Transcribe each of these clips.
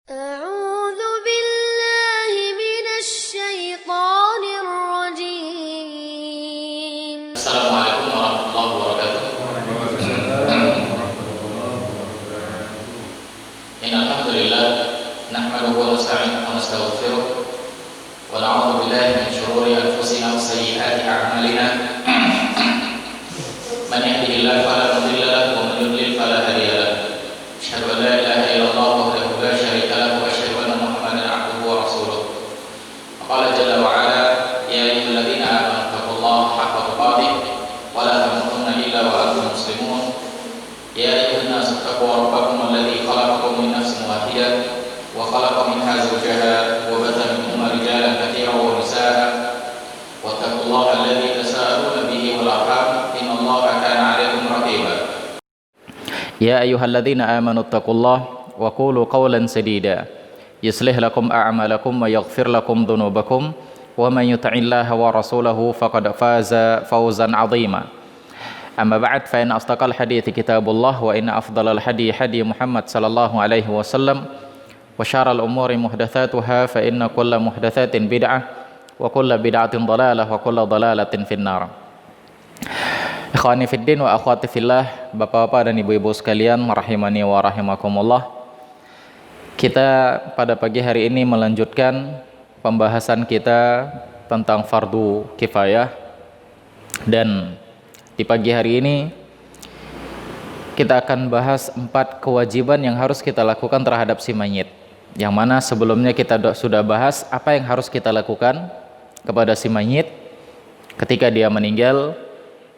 أعوذ بالله من الشيطان الرجيم. السلام عليكم ورحمة الله وبركاته. إن الحمد لله نحمده ونستعينه ونستغفره ونعوذ بالله من شرور أنفسنا وسيئات أعمالنا. من يهده الله فلا مضل له ومن يضلل فلا هادي له. أشهد أن لا إله إلا الله وحده لا شريك له وأشهد أن محمدا عبده ورسوله. قال جل وعلا: يا أيها الذين آمنوا اتقوا الله حق تقاته ولا تموتن إلا وأنتم مسلمون. يا أيها الناس اتقوا ربكم الذي خلقكم من نفس واحدة وخلق منها زوجها وبث منهما رجالا كثيرا ونساء واتقوا الله الذي تساءلون به والأرحام إن الله كان عليكم رقيبا. يا أيها الذين آمنوا اتقوا الله وقولوا قولا سديدا يصلح لكم أعمالكم ويغفر لكم ذنوبكم ومن يطع الله ورسوله فقد فاز فوزا عظيما. أما بعد فإن أصدق الحديث كتاب الله وإن أفضل الهدي هدي محمد صلى الله عليه وسلم وشر الأمور محدثاتها فإن كل محدثات بدعة وكل بدعة ضلالة وكل ضلالة في النار. Ikhwani fiddin wa akhwati fillah, bapak-bapak dan ibu-ibu sekalian, rahimani wa rahimakumullah. Kita pada pagi hari ini melanjutkan pembahasan kita tentang fardu kifayah, dan di pagi hari ini kita akan bahas 4 kewajiban yang harus kita lakukan terhadap si mayit, yang mana sebelumnya kita sudah bahas apa yang harus kita lakukan kepada si mayit ketika dia meninggal.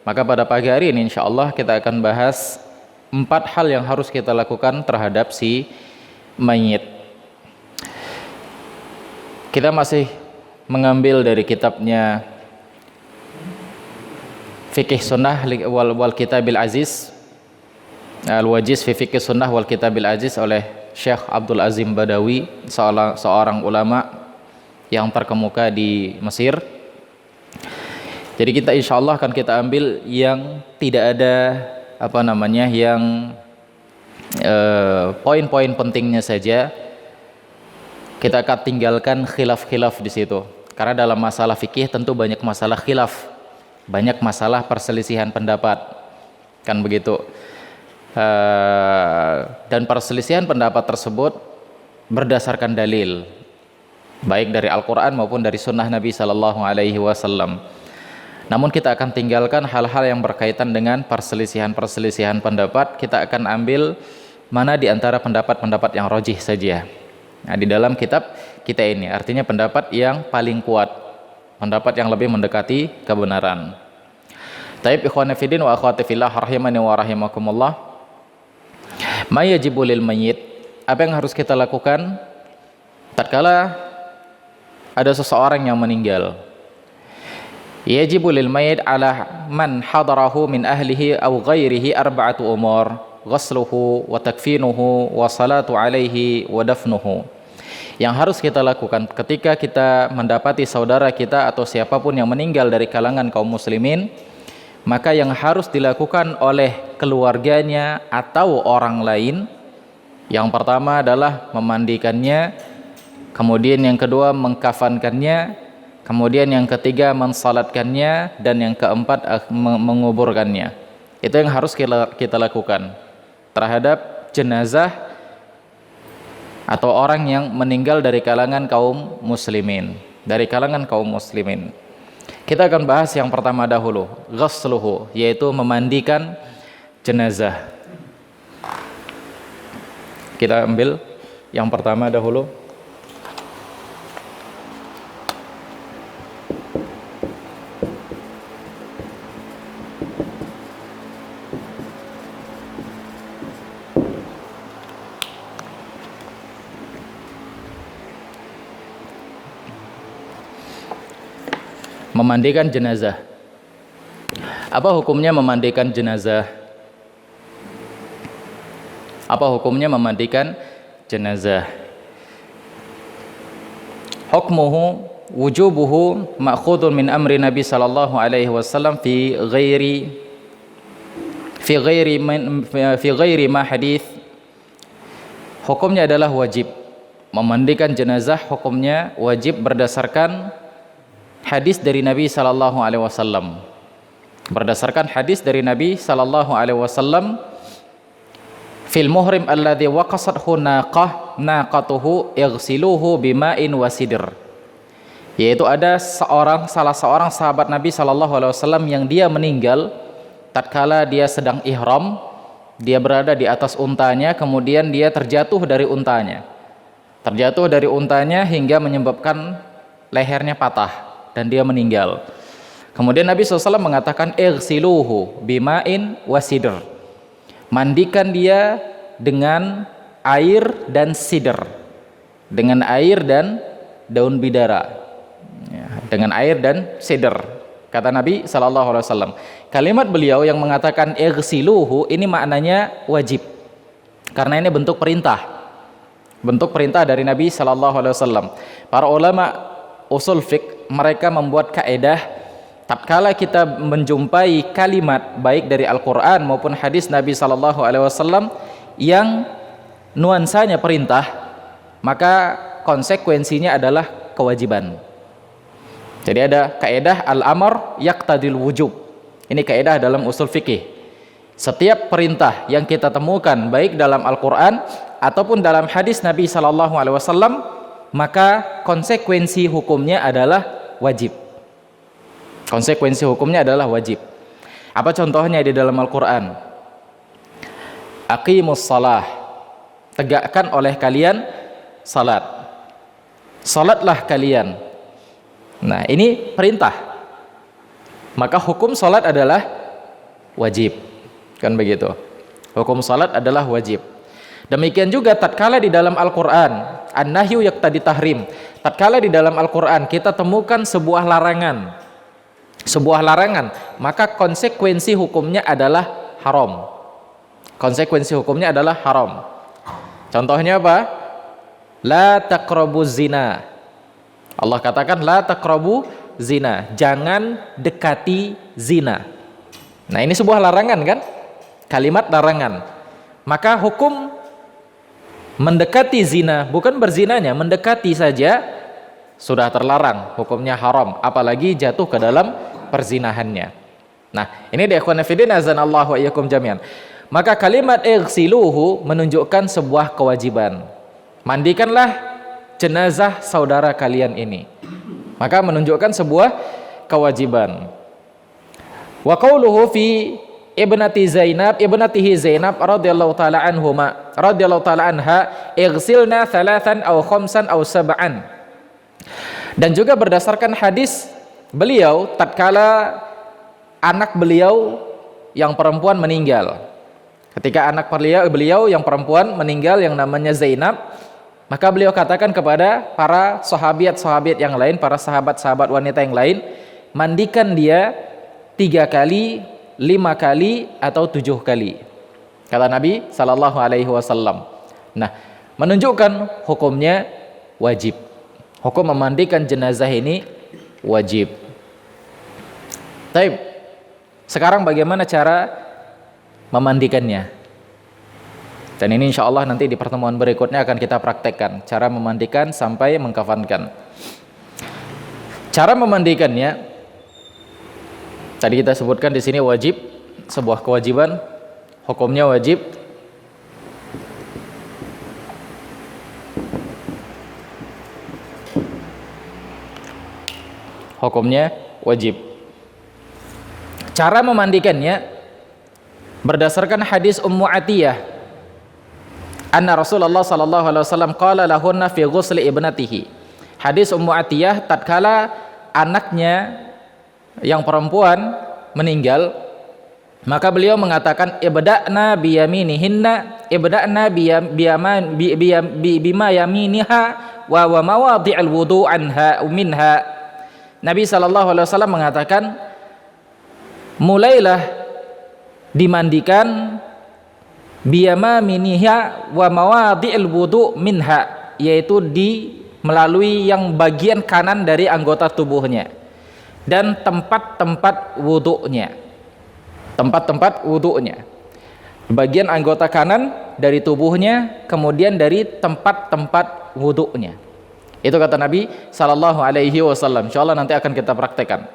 Maka pada pagi hari ini insyaallah kita akan bahas 4 hal yang harus kita lakukan terhadap si mayit. Kita masih mengambil dari kitabnya Fiqh Sunnah wal Kitabil Aziz, Al-Wajiz fi Fiqh Sunnah wal Kitabil Aziz oleh Syekh Abdul Azim Badawi, seorang ulama yang terkemuka di Mesir. Jadi kita insyaallah akan kita ambil yang tidak ada yang poin-poin pentingnya saja. Kita akan tinggalkan khilaf-khilaf di situ. Karena dalam masalah fikih tentu banyak masalah khilaf, banyak masalah perselisihan pendapat, kan begitu. Dan perselisihan pendapat tersebut berdasarkan dalil, baik dari Al-Quran maupun dari Sunnah Nabi Sallallahu Alaihi Wasallam. Namun kita akan tinggalkan hal-hal yang berkaitan dengan perselisihan pendapat. Kita akan ambil mana di antara pendapat-pendapat yang rajih saja. Nah, di dalam kitab kita ini artinya pendapat yang paling kuat, pendapat yang lebih mendekati kebenaran. Taib ikhwani fiddin wa akhwati fillah, rahimani wa rahimakumullah. Ma yajibu lil mayyit, apa yang harus kita lakukan tatkala ada seseorang yang meninggal? Yajibu lil mayyit ala man hadarahu min ahlihi aw ghairihi arba'atu umur: ghusluhu wa takfinuhu wa salatu alaihi wa dafnuhu. Yang harus kita lakukan ketika kita mendapati saudara kita atau siapapun yang meninggal dari kalangan kaum muslimin, maka yang harus dilakukan oleh keluarganya atau orang lain, yang pertama adalah memandikannya, kemudian yang kedua mengkafankannya, kemudian yang ketiga mensalatkannya, dan yang keempat menguburkannya. Itu yang harus kita lakukan terhadap jenazah atau orang yang meninggal dari kalangan kaum muslimin. Kita akan bahas yang pertama dahulu, ghusluhu, yaitu memandikan jenazah. Kita ambil yang pertama dahulu. Memandikan jenazah. Apa hukumnya memandikan jenazah? Hukmuhu wujubuhu ma'khudun min amri Nabi sallallahu alaihi wasallam fi ghairi ma hadits. Hukumnya adalah wajib. memandikan jenazah hukumnya wajib berdasarkan hadis dari Nabi sallallahu alaihi wasallam. Berdasarkan hadis dari Nabi sallallahu alaihi wasallam, fil muhrim alladhi waqasathu naqatuhu ighsiluhu bima'in wa sidr. Yaitu ada salah seorang sahabat Nabi sallallahu alaihi wasallam yang dia meninggal tatkala dia sedang ihram, dia berada di atas untanya, kemudian dia terjatuh dari untanya. Terjatuh dari untanya hingga menyebabkan lehernya patah dan dia meninggal. Kemudian Nabi SAW mengatakan ighsiluhu bima'in wasidr. Mandikan dia dengan air dan sidr. Dengan air dan daun bidara. Ya, dengan air dan sidr. Kata Nabi SAW. Kalimat beliau yang mengatakan ighsiluhu ini maknanya wajib. Karena ini bentuk perintah. Bentuk perintah dari Nabi sallallahu alaihi wasallam. Para ulama usul fiqh mereka membuat kaidah tatkala kita menjumpai kalimat baik dari Al-Qur'an maupun hadis Nabi sallallahu alaihi wasallam yang nuansanya perintah, maka konsekuensinya adalah kewajiban. Jadi ada kaidah al-amr yaqtadil wujub. Ini kaidah dalam usul fikih. Setiap perintah yang kita temukan baik dalam Al-Qur'an ataupun dalam hadis Nabi sallallahu alaihi wasallam, maka konsekuensi hukumnya adalah wajib. Konsekuensi hukumnya adalah wajib. Apa contohnya di dalam Al-Qur'an? Aqimus shalah. Tegakkan oleh kalian salat. Salatlah kalian. Nah, ini perintah. Maka hukum salat adalah wajib. Kan begitu. Hukum salat adalah wajib. Demikian juga tatkala di dalam Al-Qur'an, an-nahyu yaqtadi tahrim. Tatkala di dalam Al-Qur'an kita temukan sebuah larangan. Sebuah larangan, maka konsekuensi hukumnya adalah haram. Konsekuensi hukumnya adalah haram. Contohnya apa? La taqrabuz zina. Allah katakan la taqrabu zina. Jangan dekati zina. Nah, ini sebuah larangan kan? Kalimat larangan. Maka hukum mendekati zina, bukan berzinanya, mendekati saja sudah terlarang, hukumnya haram, apalagi jatuh ke dalam perzinahannya. Nah, ini di ikhwan fillah azanallahu wa iyyakum jami'an. Maka kalimat ighsiluhu menunjukkan sebuah kewajiban. Mandikanlah jenazah saudara kalian ini. Maka menunjukkan sebuah kewajiban. Wa qauluhu fi ibnatihi Zainab radhiyallahu taala anha ighsilna thalathan aw khamsan aw sab'an. Dan juga berdasarkan hadis beliau tatkala anak beliau yang perempuan meninggal. Ketika anak beliau yang perempuan meninggal yang namanya Zainab, maka beliau katakan kepada para sahabat-sahabat yang lain, para sahabat-sahabat wanita yang lain, mandikan dia 3 kali, 5 kali atau 7 kali, kata Nabi sallallahu alaihi wasallam. Nah, menunjukkan hukumnya wajib. Hukum memandikan jenazah ini wajib. Baik. Sekarang bagaimana cara memandikannya? Dan ini insya Allah nanti di pertemuan berikutnya akan kita praktekkan cara memandikan sampai mengkafankan. Cara memandikannya tadi kita sebutkan di sini wajib, sebuah kewajiban, hukumnya wajib. Hukumnya wajib. Cara memandikannya berdasarkan hadis Ummu Atiyah. Anna Rasulullah sallallahu alaihi wasallam qala lahunna fi ghusli ibnatihi. Hadis Ummu Atiyah tatkala anaknya yang perempuan meninggal, maka beliau mengatakan ibda'na biyaminihinna ibda'na bima yaminiha wa mawadhi'al wudu' anha minha. Nabi sallallahu alaihi wasallam mengatakan mulailah dimandikan biyaminiha wa mawadhi'al wudu' minha, yaitu melalui yang bagian kanan dari anggota tubuhnya dan tempat-tempat wudu'nya. Tempat-tempat wudu'nya. bagian anggota kanan dari tubuhnya, kemudian dari tempat-tempat wudunya. Itu kata Nabi sallallahu alaihi wasallam. Insyaallah nanti akan kita praktekkan.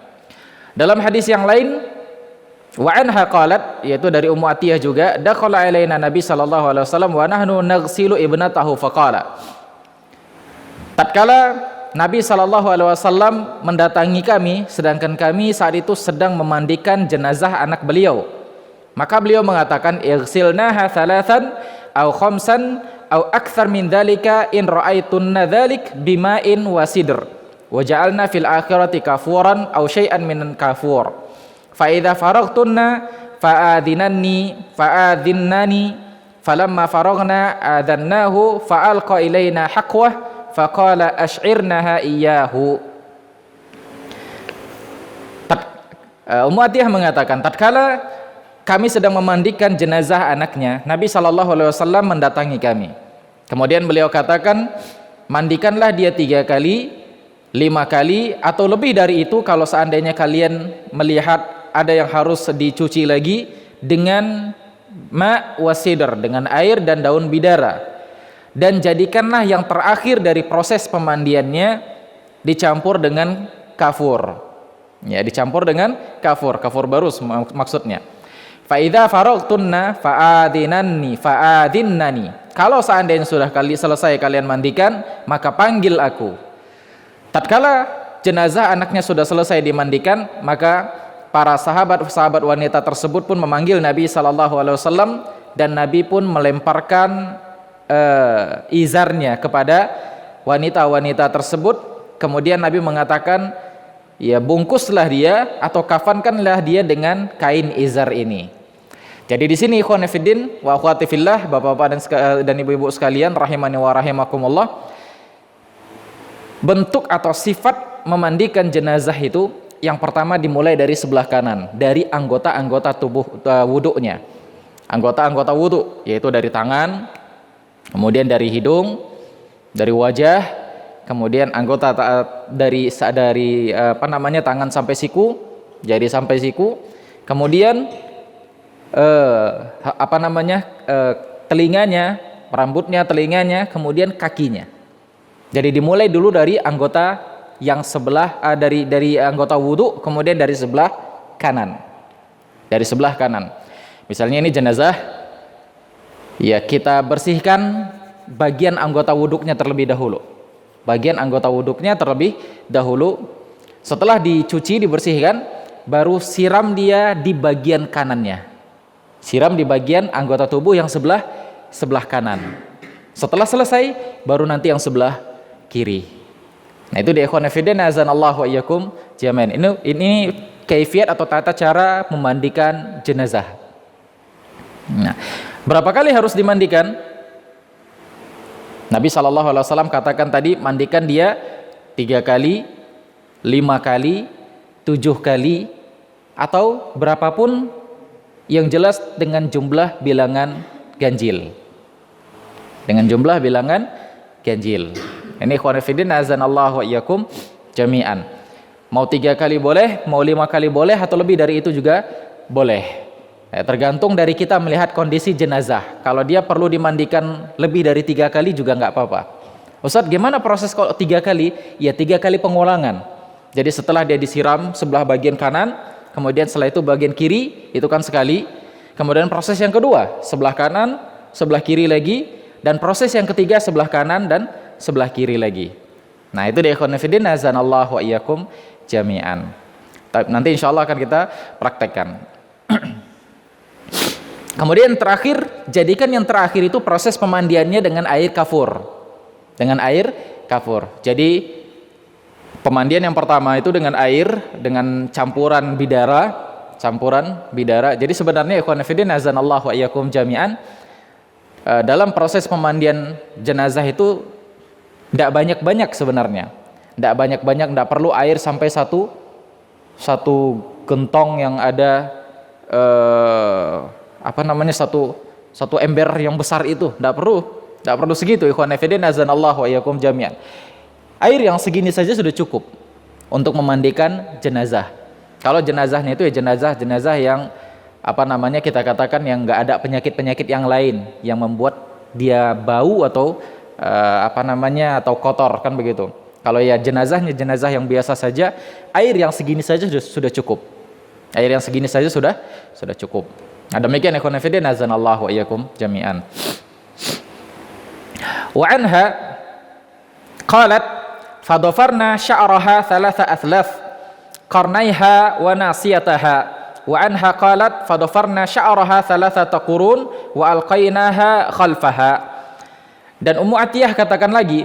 Dalam hadis yang lain, wa anha qalat, yaitu dari Ummu Atiyah juga, dakhala alaina Nabi sallallahu alaihi wasallam wa nahnu naghsilu ibnatahu faqala. Tatkala Nabi sallallahu alaihi wasallam mendatangi kami, sedangkan kami saat itu sedang memandikan jenazah anak beliau, maka beliau mengatakan, ighsilnaha thalathan aw khamsan aw akthar min dzalika in ra'aitunna dzalik bima'in wa sidr wa ja'alna fil akhirati kafuran aw syai'an min kafur fa idza faragtunna fa'adhinnani falamma faragna adannahu fa'alqa ilaina haqwah faqala ash'irnaha iyyahu. Ummu Atiyah mengatakan, tatkala kami sedang memandikan jenazah anaknya, Nabi sallallahu alaihi wasallam mendatangi kami. Kemudian beliau katakan, mandikanlah dia 3 kali, 5 kali, atau lebih dari itu kalau seandainya kalian melihat ada yang harus dicuci lagi, dengan ma wasidr, dengan air dan daun bidara. Dan jadikanlah yang terakhir dari proses pemandiannya dicampur dengan kafur. Ya, dicampur dengan kafur barus maksudnya. Fa idza faragtunna fa'adhinnani. Kalau seandainya sudah selesai kalian mandikan, maka panggil aku. Tatkala jenazah anaknya sudah selesai dimandikan, maka para sahabat wanita tersebut pun memanggil Nabi sallallahu alaihi wasallam, dan Nabi pun melemparkan izarnya kepada wanita-wanita tersebut. Kemudian Nabi mengatakan, ya bungkuslah dia atau kafankanlah dia dengan kain izar ini. Jadi di sini ikhwan fillah wa akhwati fillah, bapak-bapak dan ibu-ibu sekalian rahimani wa rahimakumullah, bentuk atau sifat memandikan jenazah itu yang pertama dimulai dari sebelah kanan, dari anggota-anggota tubuh wudunya. Anggota-anggota wudu yaitu dari tangan, kemudian dari hidung, dari wajah, kemudian anggota dari tangan sampai siku, jadi sampai siku, kemudian telinganya, rambutnya, telinganya, kemudian kakinya. Jadi dimulai dulu dari anggota yang sebelah dari anggota wudu, kemudian dari sebelah kanan. Dari sebelah kanan. Misalnya ini jenazah, ya kita bersihkan bagian anggota wuduknya terlebih dahulu. Bagian anggota wuduknya terlebih dahulu. Setelah dicuci, dibersihkan, baru siram dia di bagian kanannya. Siram di bagian anggota tubuh yang sebelah kanan. Setelah selesai, baru nanti yang sebelah kiri. Nah itu di ikhwan fillah azanallahu wa iyyakum jami'an. Ini kaifiat atau tata cara memandikan jenazah. Nah, berapa kali harus dimandikan? Nabi SAW katakan tadi, mandikan dia 3 kali, 5 kali, 7 kali, atau berapapun yang jelas dengan jumlah bilangan ganjil. Dengan jumlah bilangan ganjil. Ini ikhwan fillah azanallahu wa iyyakum jami'an. Mau 3 kali boleh, mau 5 kali boleh, atau lebih dari itu juga boleh. Tergantung dari kita melihat kondisi jenazah. Kalau dia perlu dimandikan lebih dari 3 kali juga nggak apa-apa. Ustaz, gimana proses kalau 3 kali? Ya 3 kali pengulangan. Jadi setelah dia disiram sebelah bagian kanan, kemudian setelah itu bagian kiri, itu kan sekali. Kemudian proses yang kedua, sebelah kanan, sebelah kiri lagi, dan proses yang ketiga sebelah kanan dan sebelah kiri lagi. Nah itu di ikhwan fillah azanallahu wa iyyakum jami'an. Nanti insyaallah akan kita praktekkan. Kemudian terakhir, jadikan yang terakhir itu proses pemandiannya dengan air kafur. Dengan air kafur. Jadi pemandian yang pertama itu dengan air, dengan campuran bidara. Jadi sebenarnya ikhwan fillah azanallahu wa iyyakum jami'an, dalam proses pemandian jenazah itu tidak banyak-banyak sebenarnya. Tidak banyak-banyak, tidak perlu air sampai satu gentong yang ada satu ember yang besar itu. Tidak perlu segitu ikhwan fillah azanallahu wa iyyakum jami'an. Air yang segini saja sudah cukup untuk memandikan jenazah. Kalau jenazahnya itu ya jenazah yang kita katakan yang nggak ada penyakit-penyakit yang lain yang membuat dia bau atau atau kotor, kan begitu. Kalau ya jenazahnya jenazah yang biasa saja, air yang segini saja sudah cukup. Air yang segini saja sudah cukup. Nah, demikian ikhwan fillah, azanallahu wa iyyakum jami'an. Wa anha qalat fadhafarna sya'raha thalatha athlaf qarnaiha wa nasiyataha. Wa anha qalat fadhafarna sya'raha thalathata qurun wa alqainaha khalfaha. Dan Ummu Atiyah katakan lagi,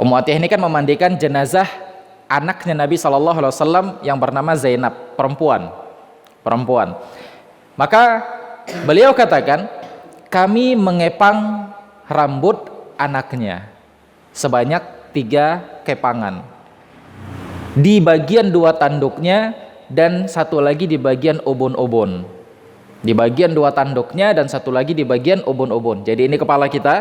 Ummu Atiyah ini kan memandikan jenazah anaknya Nabi SAW yang bernama Zainab, perempuan. Maka beliau katakan, kami mengepang rambut anaknya sebanyak 3 kepangan di bagian 2 tanduknya dan satu lagi di bagian ubun-ubun. Di bagian 2 tanduknya dan satu lagi di bagian ubun-ubun. Jadi ini kepala kita,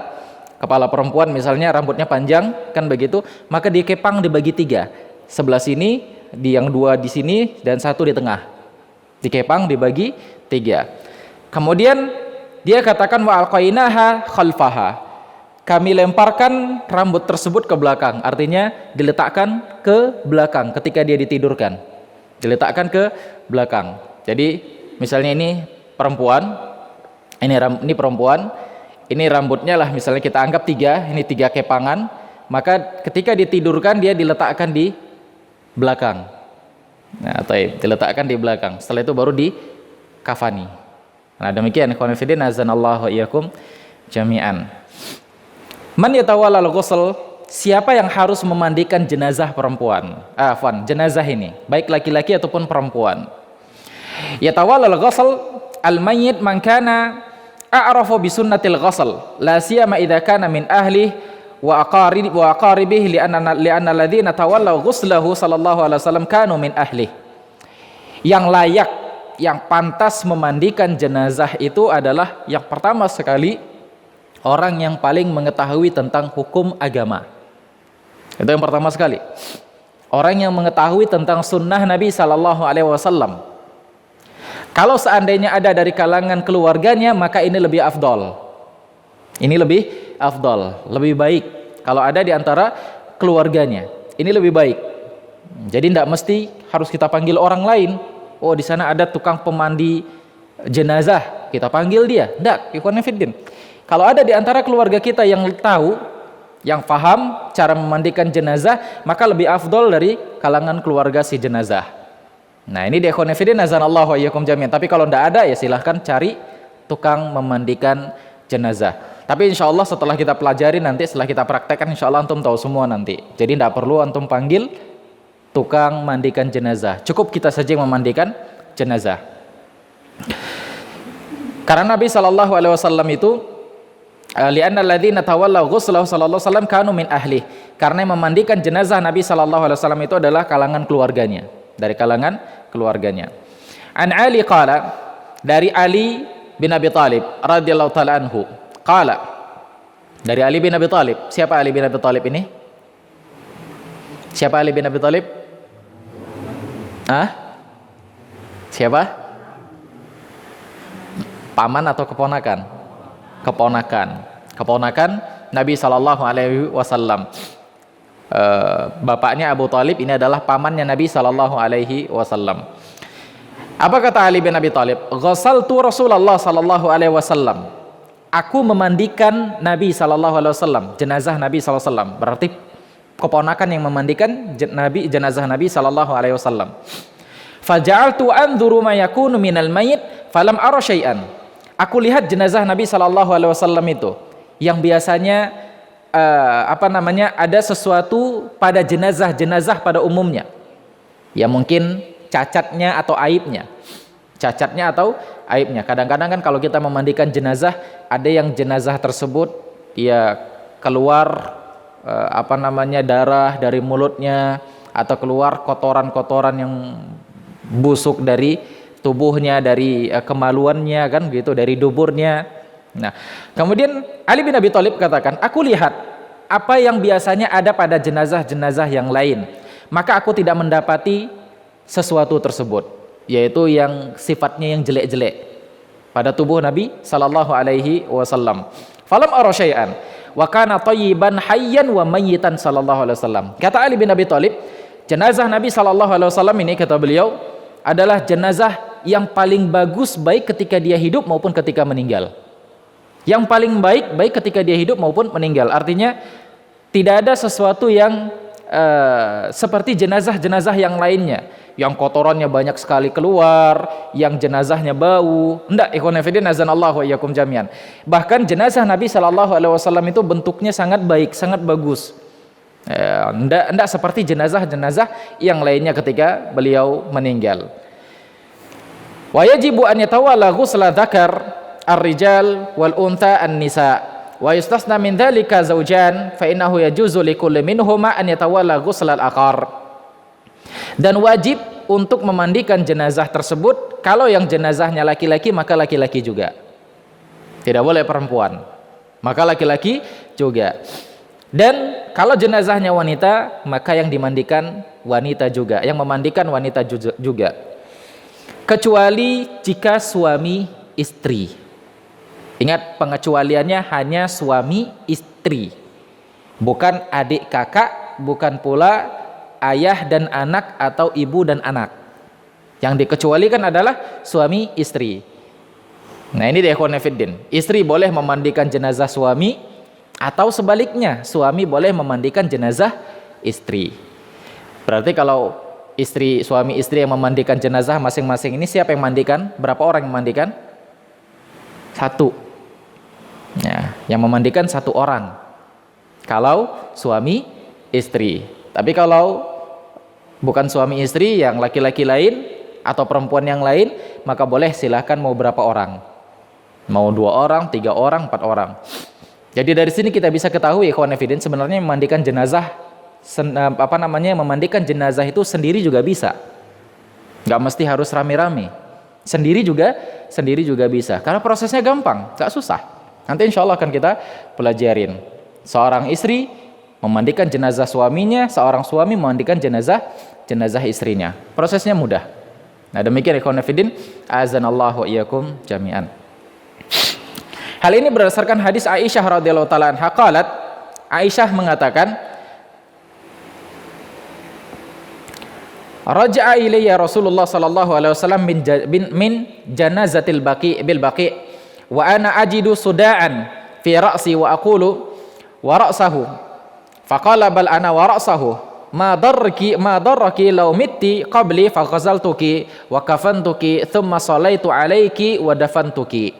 kepala perempuan misalnya rambutnya panjang, kan begitu, maka dikepang dibagi 3. Sebelah sini, di yang 2 di sini dan 1 di tengah. Dikepang dibagi 3. Kemudian dia katakan wa alqainaha khalfaha. Kami lemparkan rambut tersebut ke belakang, artinya diletakkan ke belakang ketika dia ditidurkan. Diletakkan ke belakang. Jadi misalnya ini perempuan, ini perempuan, ini rambutnya lah misalnya kita anggap 3, ini 3 kepangan, maka ketika ditidurkan dia diletakkan di belakang. Nah, diletakkan di belakang. Setelah itu baru dikafani. Nah, demikian ikhwan fillah, azanallahu wa iyyakum jami'an. Man yatawallal ghusl, siapa yang harus memandikan jenazah perempuan? Jenazah ini, baik laki-laki ataupun perempuan. Yatawallal ghusl al-mayyit man kana a'rafu bi sunnatil ghusl, la siyama idza kana min ahli wa aqaribihi li'anna alladziina tawallaw ghuslahu sallallahu alaihi wasallam kanu min ahli. Yang layak, yang pantas memandikan jenazah itu adalah yang pertama sekali orang yang paling mengetahui tentang hukum agama. Itu yang pertama sekali. Orang yang mengetahui tentang sunnah Nabi sallallahu alaihi wasallam. Kalau seandainya ada dari kalangan keluarganya, maka ini lebih afdol. Ini lebih afdol, lebih baik kalau ada di antara keluarganya. Ini lebih baik. Jadi tidak mesti harus kita panggil orang lain. Oh, di sana ada tukang pemandi jenazah, kita panggil dia. Tidak, ikhwan fillah. Kalau ada di antara keluarga kita yang tahu, yang paham cara memandikan jenazah, maka lebih afdol dari kalangan keluarga si jenazah. Nah, ini dia ikhwan fillah, nazanallahu wa iyyakum jami'an. Tapi kalau tidak ada, ya silahkan cari tukang memandikan jenazah. Tapi insya Allah setelah kita pelajari nanti, setelah kita praktekkan, insya Allah antum tahu semua nanti. Jadi tidak perlu antum panggil tukang mandikan jenazah. Cukup kita saja yang memandikan jenazah. Karena Nabi sallallahu alaihi wasallam itu li'anna alladziina tawallaw ghuslahu sallallahu alaihi wasallam kanu min ahli. Karena yang memandikan jenazah Nabi sallallahu alaihi wasallam itu adalah kalangan keluarganya, dari kalangan keluarganya. An Ali qala, dari Ali bin Abi Thalib radhiyallahu taala anhu, qala, dari Ali bin Abi Thalib. Siapa Ali bin Abi Thalib ini? Siapa Ali bin Abi Thalib? Siapa? Paman atau keponakan? Keponakan Nabi sallallahu alaihi wasallam. Bapaknya Abu Thalib ini adalah pamannya Nabi sallallahu alaihi wasallam. Apa kata Ali bin Abi Thalib? Ghasaltu Rasulullah sallallahu alaihi wasallam. Aku memandikan Nabi sallallahu alaihi wasallam, jenazah Nabi sallallahu alaihi wasallam. Berarti keponakan yang memandikan jenazah Nabi sallallahu alaihi wasallam. Faja'altu anzuru ma yakunu minal mayyit falam ara syai'an. Aku lihat jenazah Nabi sallallahu alaihi wasallam itu yang biasanya ada sesuatu pada jenazah pada umumnya. Ya mungkin cacatnya atau aibnya. Kadang-kadang kan kalau kita memandikan jenazah, ada yang jenazah tersebut ya keluar darah dari mulutnya, atau keluar kotoran-kotoran yang busuk dari tubuhnya, dari kemaluannya, kan gitu, dari duburnya. Nah, kemudian Ali bin Abi Thalib katakan, aku lihat apa yang biasanya ada pada jenazah-jenazah yang lain, maka aku tidak mendapati sesuatu tersebut. yaitu yang sifatnya yang jelek-jelek pada tubuh Nabi sallallahu alaihi wasallam. Falam ara syai'an wa kana thayyiban hayyan wa mayyitan sallallahu alaihi wasallam. Kata Ali bin Abi Thalib, jenazah Nabi sallallahu alaihi wasallam ini, kata beliau, adalah jenazah yang paling bagus baik ketika dia hidup maupun ketika meninggal. Yang paling baik ketika dia hidup maupun meninggal. Artinya tidak ada sesuatu yang seperti jenazah-jenazah yang lainnya, yang kotorannya banyak sekali keluar, yang jenazahnya bau. Enggak, ikhwan fillah, azanallahu wa iyyakum jami'an. Bahkan jenazah Nabi sallallahu alaihi wasallam itu bentuknya sangat baik, sangat bagus. Enggak seperti jenazah-jenazah yang lainnya ketika beliau meninggal. Wa yajibu an yatawalla ghusla dzakar ar-rijal wal untha an-nisa. Wa yustasna min dzalika zaujan fa innahu yajuzu likulli minhuma an yatawalla ghusl al-aqar. Dan wajib untuk memandikan jenazah tersebut. Kalau yang jenazahnya laki-laki, maka laki-laki juga. Tidak boleh perempuan, maka laki-laki juga. Dan kalau jenazahnya wanita, maka yang dimandikan wanita juga, yang memandikan wanita juga. Kecuali jika suami istri. Ingat, pengecualiannya hanya suami istri, bukan adik kakak, bukan pula ayah dan anak atau ibu dan anak. Yang dikecualikan adalah suami istri. Nah, ini dia ikhwan fillah. Istri boleh memandikan jenazah suami, atau sebaliknya, suami boleh memandikan jenazah istri. Berarti kalau suami istri yang memandikan jenazah masing-masing, ini siapa yang mandikan? Berapa orang yang memandikan? Satu. Ya, yang memandikan satu orang kalau suami istri. Tapi kalau bukan suami istri, yang laki-laki lain atau perempuan yang lain, maka boleh, silahkan mau berapa orang, mau 2 orang, 3 orang, 4 orang. Jadi dari sini kita bisa ketahui, ikhwan fillah, sebenarnya memandikan jenazah memandikan jenazah itu sendiri juga bisa, nggak mesti harus rame-rame. Sendiri juga bisa, karena prosesnya gampang, nggak susah. Nanti insya Allah akan kita pelajarin. Seorang istri memandikan jenazah suaminya, seorang suami memandikan jenazah istrinya. Prosesnya mudah. Nah, demikian ikhwan fillah, azanallahu wa iyyakum jami'an. Hal ini berdasarkan hadis Aisyah radhiyallahu taala anha qalat, Aisyah mengatakan, raja'a ilayya Rasulullah sallallahu alaihi wasallam min janazatil bil baqi wa ana ajidu sudaan fi ra'si wa aqulu wa ra'sahu faqala bal ana wa ra'sahu ma darraki law mitti qabli fa ghazaltuki wa kafantuki thumma salaitu alayki wa dafantuki.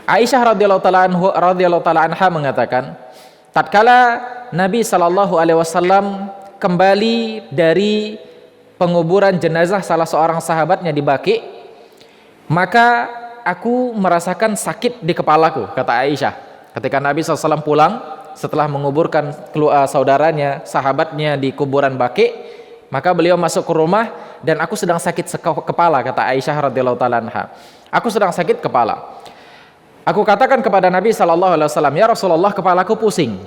Aisyah radhiyallahu taala anha mengatakan, tatkala Nabi sallallahu alaihi wasallam kembali dari penguburan jenazah salah seorang sahabatnya di Baqi, maka aku merasakan sakit di kepalaku, kata Aisyah. Ketika Nabi SAW pulang setelah menguburkan saudaranya, sahabatnya di kuburan Baqi, maka beliau masuk ke rumah dan aku sedang sakit kepala, kata Aisyah radhiyallahu taala anha. Aku sedang sakit kepala. Aku katakan kepada Nabi SAW, ya Rasulullah, kepalaku pusing.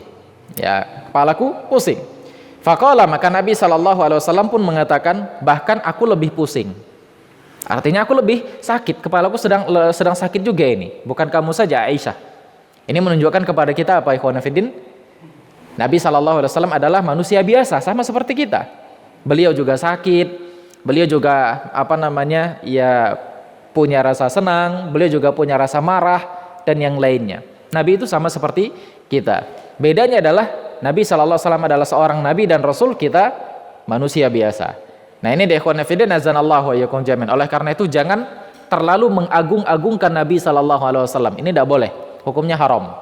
Ya, kepalaku pusing. Faqala, maka Nabi SAW pun mengatakan, bahkan aku lebih pusing. Artinya aku lebih sakit, kepalaku sedang sakit juga ini. Bukan kamu saja Aisyah. Ini menunjukkan kepada kita apa, ikhwan fillah? Nabi SAW adalah manusia biasa, sama seperti kita. Beliau juga sakit, beliau juga ya punya rasa senang, beliau juga punya rasa marah dan yang lainnya. Nabi itu sama seperti kita. Bedanya adalah Nabi SAW adalah seorang nabi dan rasul, kita manusia biasa. Nah, ini ikhwan fillah, nazanallahu wa iyyakum jami'an. Oleh karena itu jangan terlalu mengagung-agungkan Nabi SAW. Ini tidak boleh, hukumnya haram.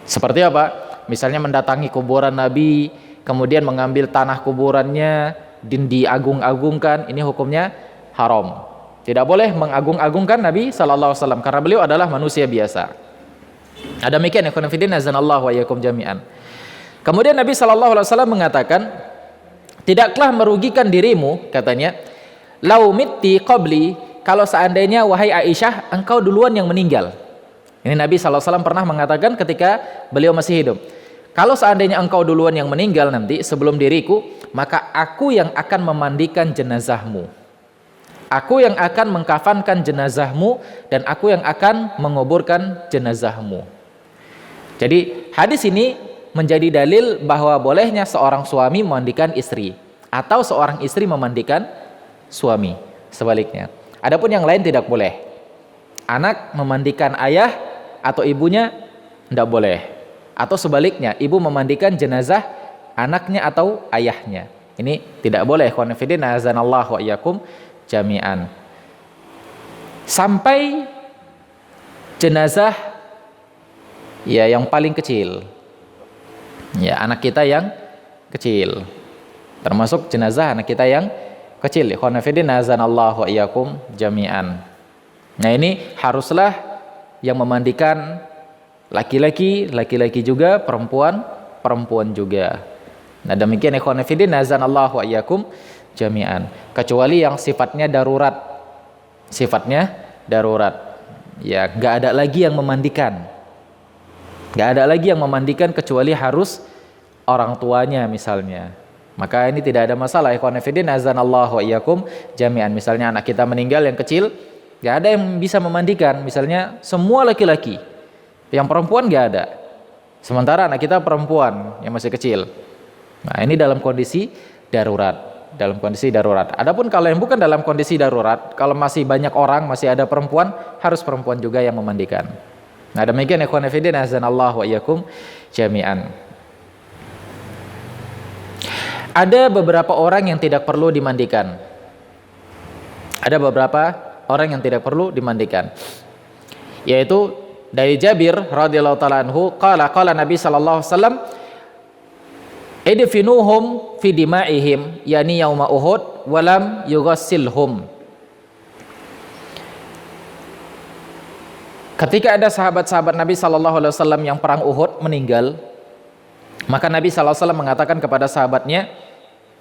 Seperti apa? Misalnya mendatangi kuburan Nabi, kemudian mengambil tanah kuburannya dan diagung-agungkan, ini hukumnya haram. Tidak boleh mengagung-agungkan Nabi SAW karena beliau adalah manusia biasa. Ada demikian ikhwan fillah, nazanallahu wa iyyakum jami'an. Kemudian Nabi SAW mengatakan, tidaklah merugikan dirimu, katanya, lau mitti qabli, kalau seandainya wahai Aisyah engkau duluan yang meninggal. Ini Nabi SAW pernah mengatakan ketika beliau masih hidup, kalau seandainya engkau duluan yang meninggal nanti sebelum diriku, maka aku yang akan memandikan jenazahmu. Aku yang akan mengkafankan jenazahmu dan aku yang akan menguburkan jenazahmu. Jadi hadis ini menjadi dalil bahwa bolehnya seorang suami memandikan istri atau seorang istri memandikan suami, sebaliknya. Adapun yang lain tidak boleh. Anak memandikan ayah atau ibunya tidak boleh. Atau sebaliknya, ibu memandikan jenazah anaknya atau ayahnya. Ini tidak boleh. Ikhwan fillah, azanallahu wa iyyakum jami'an. Sampai jenazah ya yang paling kecil. Ya, anak kita yang kecil. Termasuk jenazah anak kita yang kecil. Ikhwan fillah, azanallahu wa iyyakum jami'an. Nah, ini haruslah yang memandikan laki-laki, laki-laki juga, perempuan, perempuan juga. Nah, demikian ikhwan fillah, azanallahu wa iyyakum jami'an. Kecuali yang sifatnya darurat. Sifatnya darurat. Ya, enggak ada lagi yang memandikan. Enggak ada lagi yang memandikan kecuali harus orang tuanya misalnya. Maka ini tidak ada masalah. Ikhwan fillah, azanallahu wa iyyakum jami'an. Misalnya anak kita meninggal yang kecil, enggak ada yang bisa memandikan. Misalnya semua laki-laki. Yang perempuan enggak ada. Sementara anak kita perempuan yang masih kecil. Nah, ini dalam kondisi darurat. Dalam kondisi darurat. Adapun kalau yang bukan dalam kondisi darurat, kalau masih banyak orang, masih ada perempuan, harus perempuan juga yang memandikan. Nah, demikian ikhwan fillah, azanallahu wa iyyakum jami'an. Ada beberapa orang yang tidak perlu dimandikan. Ada beberapa orang yang tidak perlu dimandikan. Yaitu dari Jabir radhiyallahu taala anhu, qala Nabi sallallahu alaihi wasallam, idfinuhum fi dima'ihim, yani yauma Uhud, walam yughassilhum. Ketika ada sahabat-sahabat Nabi sallallahu alaihi wasallam yang perang Uhud meninggal, maka Nabi sallallahu alaihi wasallam mengatakan kepada sahabatnya,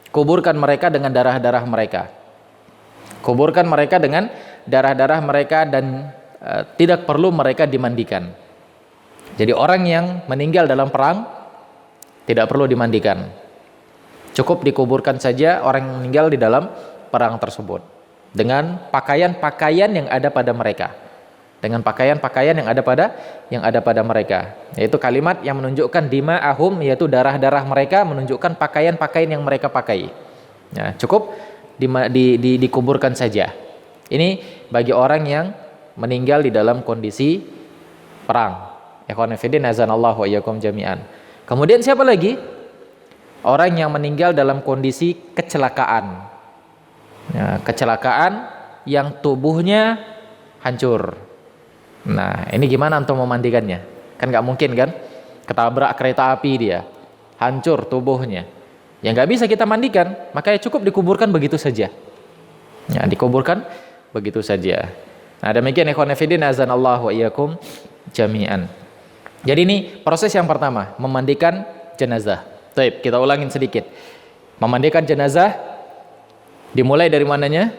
kuburkan mereka dengan darah-darah mereka. Kuburkan mereka dengan darah-darah mereka dan tidak perlu mereka dimandikan. Jadi orang yang meninggal dalam perang tidak perlu dimandikan. Cukup dikuburkan saja orang yang meninggal di dalam perang tersebut dengan pakaian-pakaian yang ada pada mereka. Dengan pakaian-pakaian yang ada pada mereka. Yaitu kalimat yang menunjukkan dima'ahum, yaitu darah-darah mereka, menunjukkan pakaian-pakaian yang mereka pakai. Ya, cukup dikuburkan saja. Ini bagi orang yang meninggal di dalam kondisi perang. Ikhwan fillah, azanallahu wa iyyakum jami'an. Kemudian siapa lagi? Orang yang meninggal dalam kondisi kecelakaan. Ya, kecelakaan yang tubuhnya hancur. Nah, ini gimana untuk memandikannya? Kan nggak mungkin kan? Ketabrak kereta api dia, hancur tubuhnya. Ya nggak bisa kita mandikan, makanya cukup dikuburkan begitu saja. Ya, dikuburkan begitu saja. Nah, demikian ikhwan fillah, azanallahu wa iyyakum jami'an. Jadi ini proses yang pertama, memandikan jenazah. Baik, kita ulangin sedikit. Memandikan jenazah dimulai dari mananya?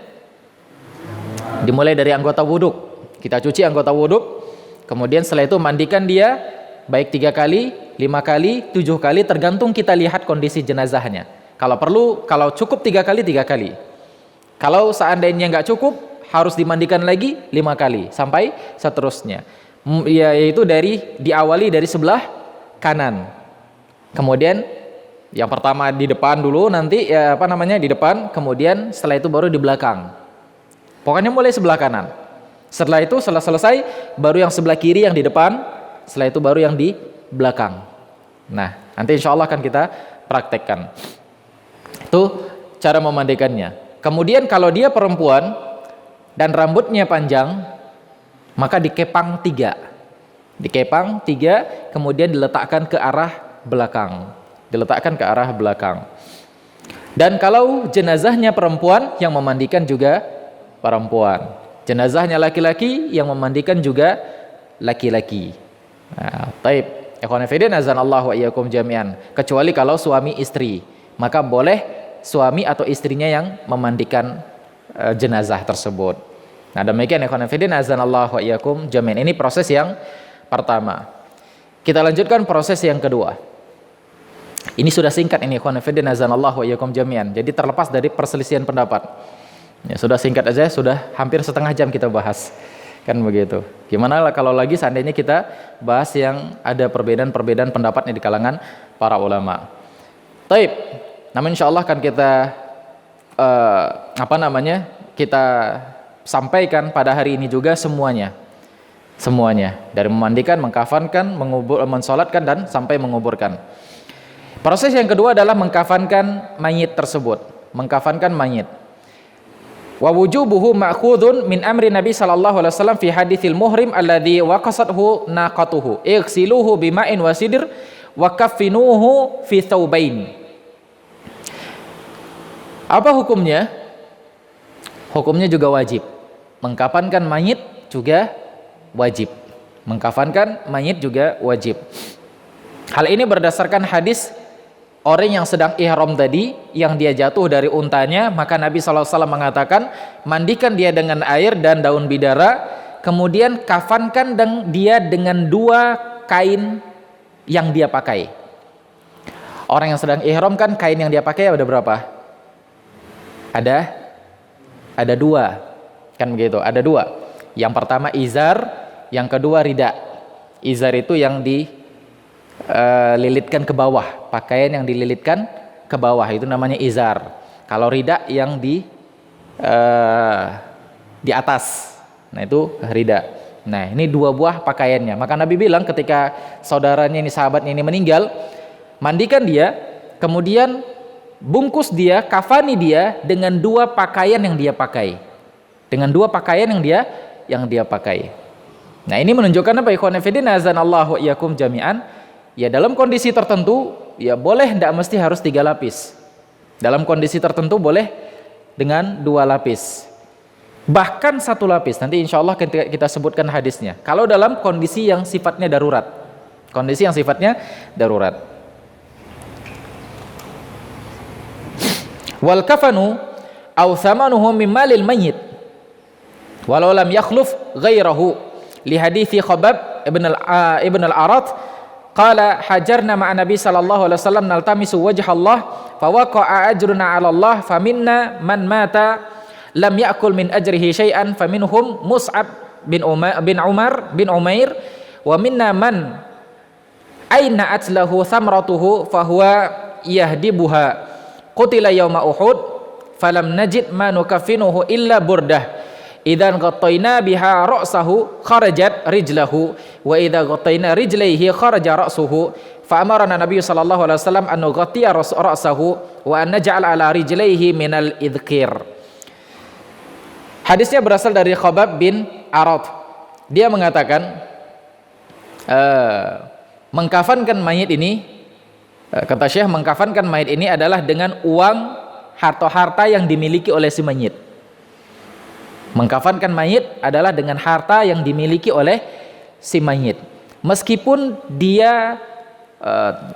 Dimulai dari anggota wudhu. Kita cuci anggota wudhu, kemudian setelah itu mandikan dia baik 3 kali, 5 kali, 7 kali, tergantung kita lihat kondisi jenazahnya. Kalau perlu, kalau cukup 3 kali, 3 kali. Kalau seandainya nggak cukup, harus dimandikan lagi 5 kali sampai seterusnya. Yaitu diawali dari sebelah kanan. Kemudian yang pertama di depan dulu, nanti di depan, kemudian setelah itu baru di belakang. Pokoknya mulai sebelah kanan. Setelah itu selesai baru yang sebelah kiri yang di depan, setelah itu baru yang di belakang. Nah, nanti insya Allah akan kita praktekkan. Itu cara memandikannya. Kemudian kalau dia perempuan dan rambutnya panjang, maka dikepang 3. Dikepang 3, kemudian diletakkan ke arah belakang. Diletakkan ke arah belakang. Dan kalau jenazahnya perempuan, yang memandikan juga perempuan. Jenazahnya laki-laki, yang memandikan juga laki-laki. Nah, taib. Ikhwan fillah, azanallahu wa iyyakum jami'an. Kecuali kalau suami istri, maka boleh suami atau istrinya yang memandikan jenazah tersebut. Nah, demikian ikhwan fillah, azanallahu wa iyyakum jami'an. Ini proses yang pertama. Kita lanjutkan proses yang kedua. Ini sudah singkat ini ikhwan fillah, azanallahu wa iyyakum jami'an. Jadi terlepas dari perselisihan pendapat. Ya, sudah singkat aja, sudah hampir setengah jam kita bahas. Kan begitu. Gimana kalau lagi seandainya kita bahas yang ada perbedaan-perbedaan pendapatnya di kalangan para ulama. Taib. Namun insyaallah kan kita kita sampaikan pada hari ini juga semuanya dari memandikan, mengkafankan, mensolatkan dan sampai menguburkan. Proses yang kedua adalah mengkafankan mayit tersebut, mengkafankan mayit. Wa wujubuhu ma'khudun min amri Nabi sallallahu alaihi wasallam fi haditsil muhrim alladhi waqasathu naqatuhu ighsiluhu bima'in wa sidr wa kaffinuhu fi thawbain. Apa hukumnya? Hukumnya juga wajib. Mengkafankan mayit juga wajib. Mengkafankan mayit juga wajib. Hal ini berdasarkan hadis orang yang sedang ihram tadi, yang dia jatuh dari untanya, maka Nabi SAW mengatakan, mandikan dia dengan air dan daun bidara, kemudian kafankan dia dengan 2 kain yang dia pakai. Orang yang sedang ihram kan kain yang dia pakai ada berapa? Ada 2, kan begitu? Ada 2. Yang pertama izar, yang kedua rida. Izar itu yang lilitkan ke bawah, pakaian yang dililitkan ke bawah itu namanya izar. Kalau rida yang di atas, nah itu rida. Nah ini 2 buah pakaiannya. Maka Nabi bilang ketika saudaranya ini, sahabatnya ini meninggal, mandikan dia, kemudian bungkus dia, kafani dia dengan 2 pakaian yang dia pakai, dengan 2 pakaian yang dia pakai. Nah ini menunjukkan apa? Ikhwan fillah, azanallahu iyyakum jami'an. Ya dalam kondisi tertentu ya boleh, tidak mesti harus 3 lapis. Dalam kondisi tertentu boleh dengan 2 lapis, bahkan 1 lapis. Nanti insya Allah kita sebutkan hadisnya. Kalau dalam kondisi yang sifatnya darurat, Wal kafanu aw thamanuhu min malil mayyit walau lam yakhluf ghairahu li hadithi Khabbab ibn al-Arat qala hajarna ma'a Nabi sallallahu alaihi wasallam naltamisu wajh Allah fawaqa'a ajruna 'ala Allah faminna man mata lam ya'kul min ajrihi syai'an faminhum Mus'ab bin Umair wa minna man aina atlahu thamratuhu fahuwa yahdibuha qutila yawma Uhud falam najid ma nukaffinuhu illa burdah idzan ghattayna biha ra'sahu kharajat rijlahu wa idza ghattayna rijlaihi kharaja ra'suhu fa amarna Nabi sallallahu alaihi wasallam an nughattiya ra'sahu wa an naj'al ala rijlaihi minal idhkir. Hadisnya berasal dari Khabbab bin Arat. Dia mengatakan mengkafankan mayit ini, kata Syekh, mengkafankan mayit ini adalah dengan uang harta-harta yang dimiliki oleh si mayit. Mengkafankan mayit adalah dengan harta yang dimiliki oleh si mayit, meskipun dia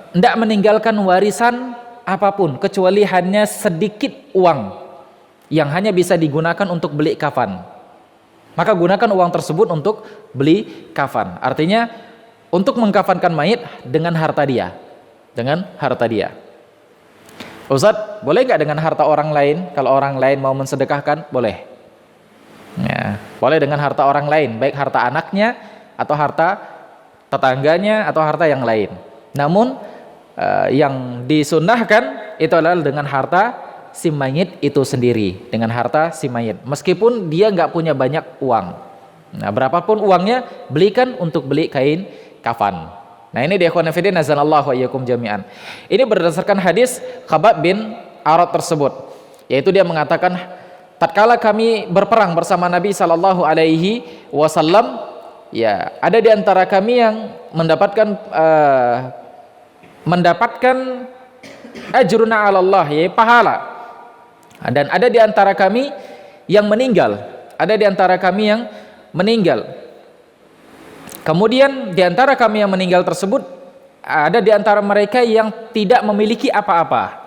tidak meninggalkan warisan apapun kecuali hanya sedikit uang yang hanya bisa digunakan untuk beli kafan, maka gunakan uang tersebut untuk beli kafan. Artinya untuk mengkafankan mayit dengan harta dia, Ustaz, boleh nggak dengan harta orang lain? Kalau orang lain mau mensedekahkan, boleh. Ya, boleh dengan harta orang lain, baik harta anaknya atau harta tetangganya atau harta yang lain. Namun yang disunnahkan itu adalah dengan harta si mayit itu sendiri, dengan harta si mayit, meskipun dia nggak punya banyak uang. Nah, berapapun uangnya, belikan untuk beli kain kafan. Nah ini dia ikhwan fillah, nazanallahu wa iyyakum jami'an. Ini berdasarkan hadis Khabbab bin Arat tersebut, yaitu dia mengatakan, tatkala kami berperang bersama Nabi sallallahu alaihi wasallam, ya ada di antara kami yang mendapatkan ajruna 'ala Allah, yaitu pahala. Dan ada di antara kami yang meninggal, Kemudian di antara kami yang meninggal tersebut, ada di antara mereka yang tidak memiliki apa-apa,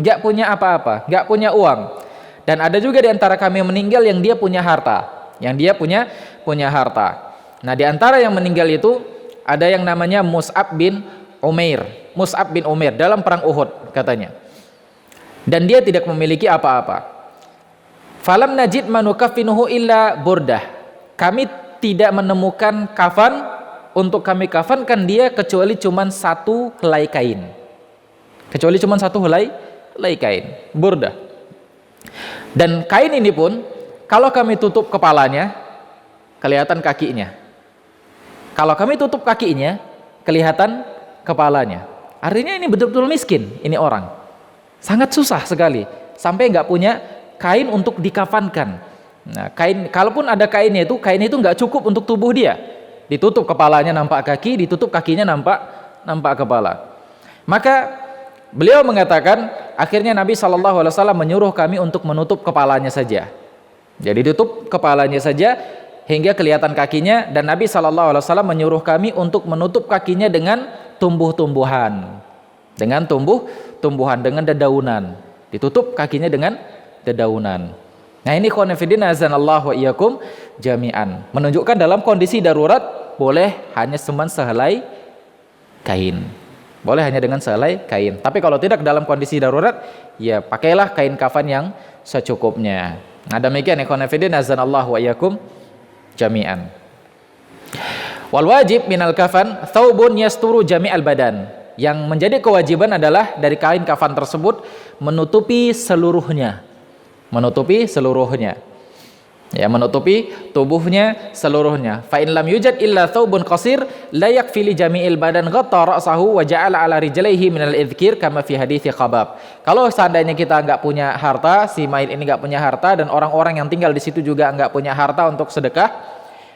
nggak punya apa-apa, nggak punya uang. Dan ada juga di antara kami yang meninggal yang dia punya harta, punya harta. Nah, di antara yang meninggal itu ada yang namanya Mus'ab bin Umair dalam perang Uhud katanya. Dan dia tidak memiliki apa-apa. Falam najid manukaffinuhu illa burdah. Kami tidak menemukan kafan untuk kami kafankan dia kecuali cuma satu helai kain. Kecuali cuma satu helai kain, burdah. Dan kain ini pun kalau kami tutup kepalanya kelihatan kakinya. Kalau kami tutup kakinya kelihatan kepalanya. Artinya ini betul-betul miskin ini orang. Sangat susah sekali sampai nggak punya kain untuk dikafankan. Nah, kain, kalaupun ada kain itu nggak cukup untuk tubuh dia. Ditutup kepalanya nampak kaki, ditutup kakinya nampak kepala. Maka beliau mengatakan, akhirnya Nabi SAW menyuruh kami untuk menutup kepalanya saja. Jadi tutup kepalanya saja hingga kelihatan kakinya, dan Nabi SAW menyuruh kami untuk menutup kakinya dengan tumbuh-tumbuhan, dengan dengan dedaunan. Ditutup kakinya dengan dedaunan. Nah, ini khonafidin azanallahu wa iyyakum jami'an. Menunjukkan dalam kondisi darurat boleh hanya cuma sehelai kain. Boleh hanya dengan sehelai kain. Tapi kalau tidak dalam kondisi darurat, ya pakailah kain kafan yang secukupnya. Nah, demikian khonafidin azanallahu wa iyyakum jami'an. Wal wajib minal kafan thawbun yasturu jami'al badan. Yang menjadi kewajiban adalah dari kain kafan tersebut menutupi seluruhnya. Ya, menutupi tubuhnya seluruhnya. Fa in lam yujad illa thawbun qasir la yakfi li jami'il badan ghatta ra'sahu wa ja'ala 'ala rijlaihi minal idhkir kama fi hadithi Khabab. Kalau seandainya kita enggak punya harta, si Mail ini enggak punya harta dan orang-orang yang tinggal di situ juga enggak punya harta untuk sedekah,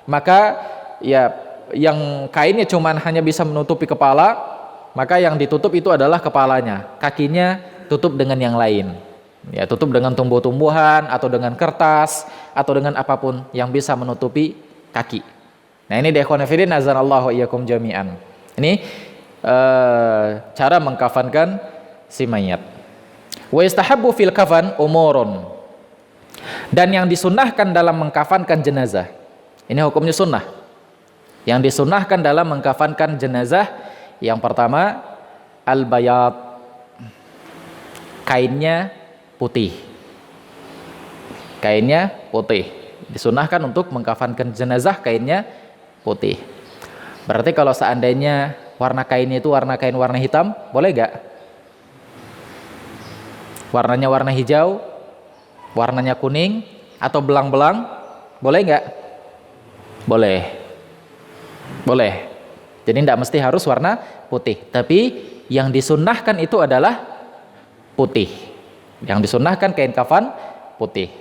maka ya yang kainnya cuman hanya bisa menutupi kepala, maka yang ditutup itu adalah kepalanya. Kakinya tutup dengan yang lain. Ya, tutup dengan tumbuh-tumbuhan atau dengan kertas atau dengan apapun yang bisa menutupi kaki. Nah, ini ikhwanifidin azanallahu wa iyyakum jami'an. Ini cara mengkafankan si mayat. Wa istahabbu fil kafan umurun. Dan yang disunnahkan dalam mengkafankan jenazah. Ini hukumnya sunnah. Yang disunnahkan dalam mengkafankan jenazah, yang pertama al-bayad. Kainnya putih. Kainnya putih. Disunahkan untuk mengkafankan jenazah kainnya putih. Berarti kalau seandainya warna kainnya itu warna kain warna hitam, boleh gak? Warnanya warna hijau, warnanya kuning, atau belang-belang, boleh gak? Boleh. Boleh. Jadi tidak mesti harus warna putih. Tapi yang disunnahkan itu adalah putih. Yang disunnahkan kain kafan putih.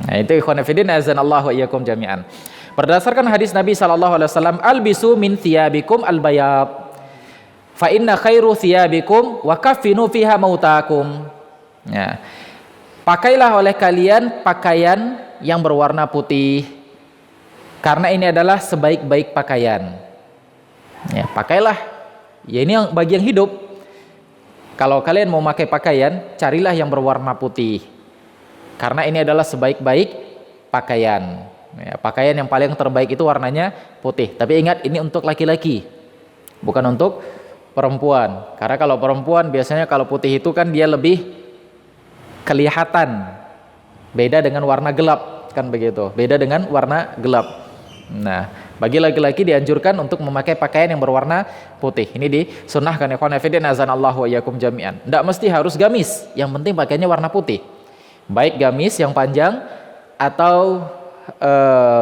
Nah, itu ikhwanifidin azanallahu wa iyyakum jami'an. Berdasarkan hadis Nabi SAW, albisu min thiyabikum albayad fa inna khairu thiyabikum wa kaffinu fiha mautakum. Ya. Pakailah oleh kalian pakaian yang berwarna putih, karena ini adalah sebaik-baik pakaian. Ya, pakailah. Ya, ini yang bagi yang hidup. Kalau kalian mau pakai pakaian, carilah yang berwarna putih. Karena ini adalah sebaik-baik pakaian. Ya, pakaian yang paling terbaik itu warnanya putih. Tapi ingat, ini untuk laki-laki, bukan untuk perempuan. Karena kalau perempuan biasanya kalau putih itu kan dia lebih kelihatan. Beda dengan warna gelap, kan begitu. Beda dengan warna gelap. Nah, bagi laki-laki dianjurkan untuk memakai pakaian yang berwarna putih. Ini disunnahkan ya khonafidin azanallahu wa iyyakum jami'an. Tidak mesti harus gamis, yang penting pakaiannya warna putih. Baik gamis yang panjang atau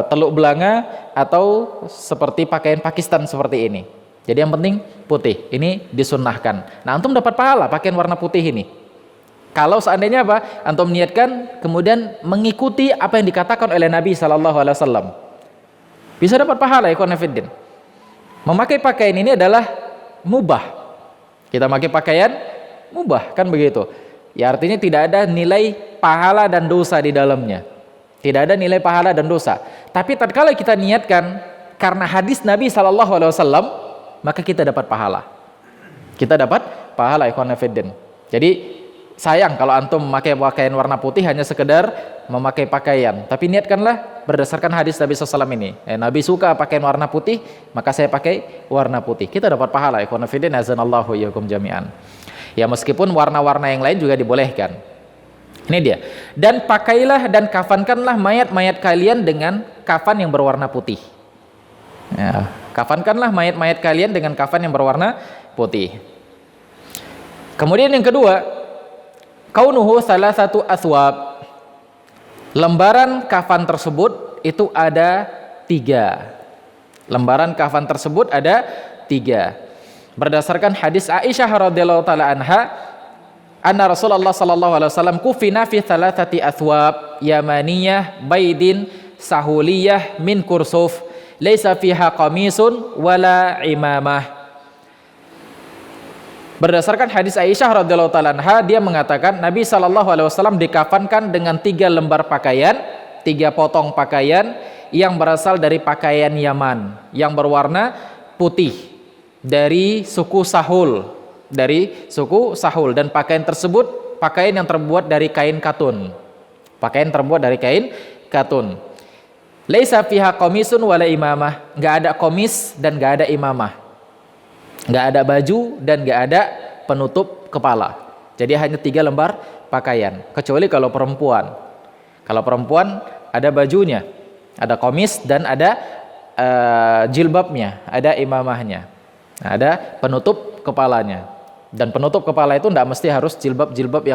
teluk belanga atau seperti pakaian Pakistan seperti ini. Jadi yang penting putih. Ini disunnahkan. Nah, antum dapat pahala pakaian warna putih ini. Kalau seandainya apa? Antum niatkan kemudian mengikuti apa yang dikatakan oleh Nabi SAW. Bisa dapat pahala ya khonafidin. Memakai pakaian ini adalah mubah. Kita pakai pakaian mubah, kan begitu. Ya, artinya tidak ada nilai pahala dan dosa di dalamnya. Tidak ada nilai pahala dan dosa. Tapi tatkala kita niatkan karena hadis Nabi SAW, maka kita dapat pahala. Kita dapat pahala ya khonafidin. Jadi sayang kalau antum memakai pakaian warna putih hanya sekedar memakai pakaian, tapi niatkanlah berdasarkan hadis Nabi SAW ini. Nabi suka pakaian warna putih, maka saya pakai warna putih. Kita dapat pahala. Ikhwan fillah azanallahu iyyakum jami'an. Ya, meskipun warna-warna yang lain juga dibolehkan. Ini dia. Dan pakailah dan kafankanlah mayat-mayat kalian dengan kafan yang berwarna putih. Ya, kafankanlah mayat-mayat kalian dengan kafan yang berwarna putih. Kemudian yang kedua, kaunuhu salah satu aswab. Lembaran kafan tersebut itu ada 3. Lembaran kafan tersebut ada 3. Berdasarkan hadis Aisyah radhiyallahu taala anha, anna Rasulullah sallallahu alaihi wasallam kufina fi thalathati athwab yamaniyah baidin sahuliyah min kursuf laisa fiha qamisun wala imamah. Berdasarkan hadis Aisyah radhiyallahu taala anha, dia mengatakan Nabi sallallahu alaihi wasallam dikafankan dengan 3 lembar pakaian, 3 potong pakaian yang berasal dari pakaian Yaman yang berwarna putih dari suku Sahul. Dari suku Sahul, dan pakaian tersebut pakaian yang terbuat dari kain katun. Pakaian terbuat dari kain katun. Laisa fiha qamisun wala imamah, enggak ada komis dan enggak ada imamah. Enggak ada baju dan enggak ada penutup kepala. Jadi hanya 3 lembar pakaian, kecuali kalau perempuan. Kalau perempuan ada bajunya, ada komis dan ada jilbabnya, ada imamahnya. Nah, ada penutup kepalanya. Dan penutup kepala itu tidak mesti harus jilbab-jilbab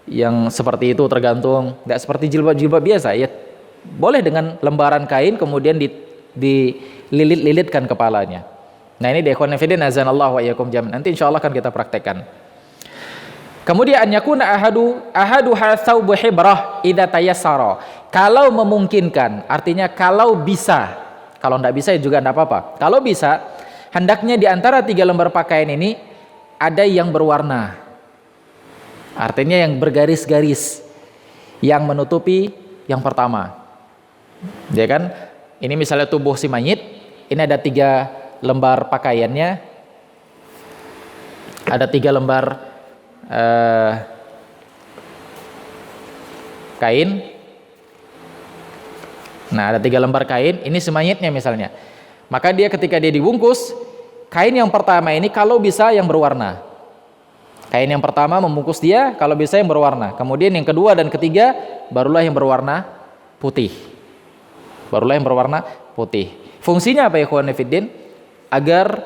yang seperti itu, tergantung. Tidak seperti jilbab-jilbab biasa ya. Boleh dengan lembaran kain kemudian dililit-lilitkan kepalanya. Nah, ini ikhwan fillah azanallahu wa iyyakum jami'an. Nanti insyaallah akan kita praktekkan. Kemudian an yakuna ahadu hasaubu hibrah idza tayassara. Kalau memungkinkan, artinya kalau bisa. Kalau tidak bisa juga tidak apa-apa. Kalau bisa, hendaknya di antara 3 lembar pakaian ini ada yang berwarna, artinya yang bergaris-garis, yang menutupi yang pertama. Ya kan? Ini misalnya tubuh si mayit, ini ada 3 lembar pakaiannya, ada 3 lembar kain. Nah, ada 3 lembar kain, ini si mayitnya misalnya. Maka dia ketika dia dibungkus, kain yang pertama ini kalau bisa yang berwarna. Kain yang pertama membungkus dia kalau bisa yang berwarna. Kemudian yang kedua dan ketiga barulah yang berwarna putih. Barulah yang berwarna putih. Fungsinya apa ya ikhwan fillah? Agar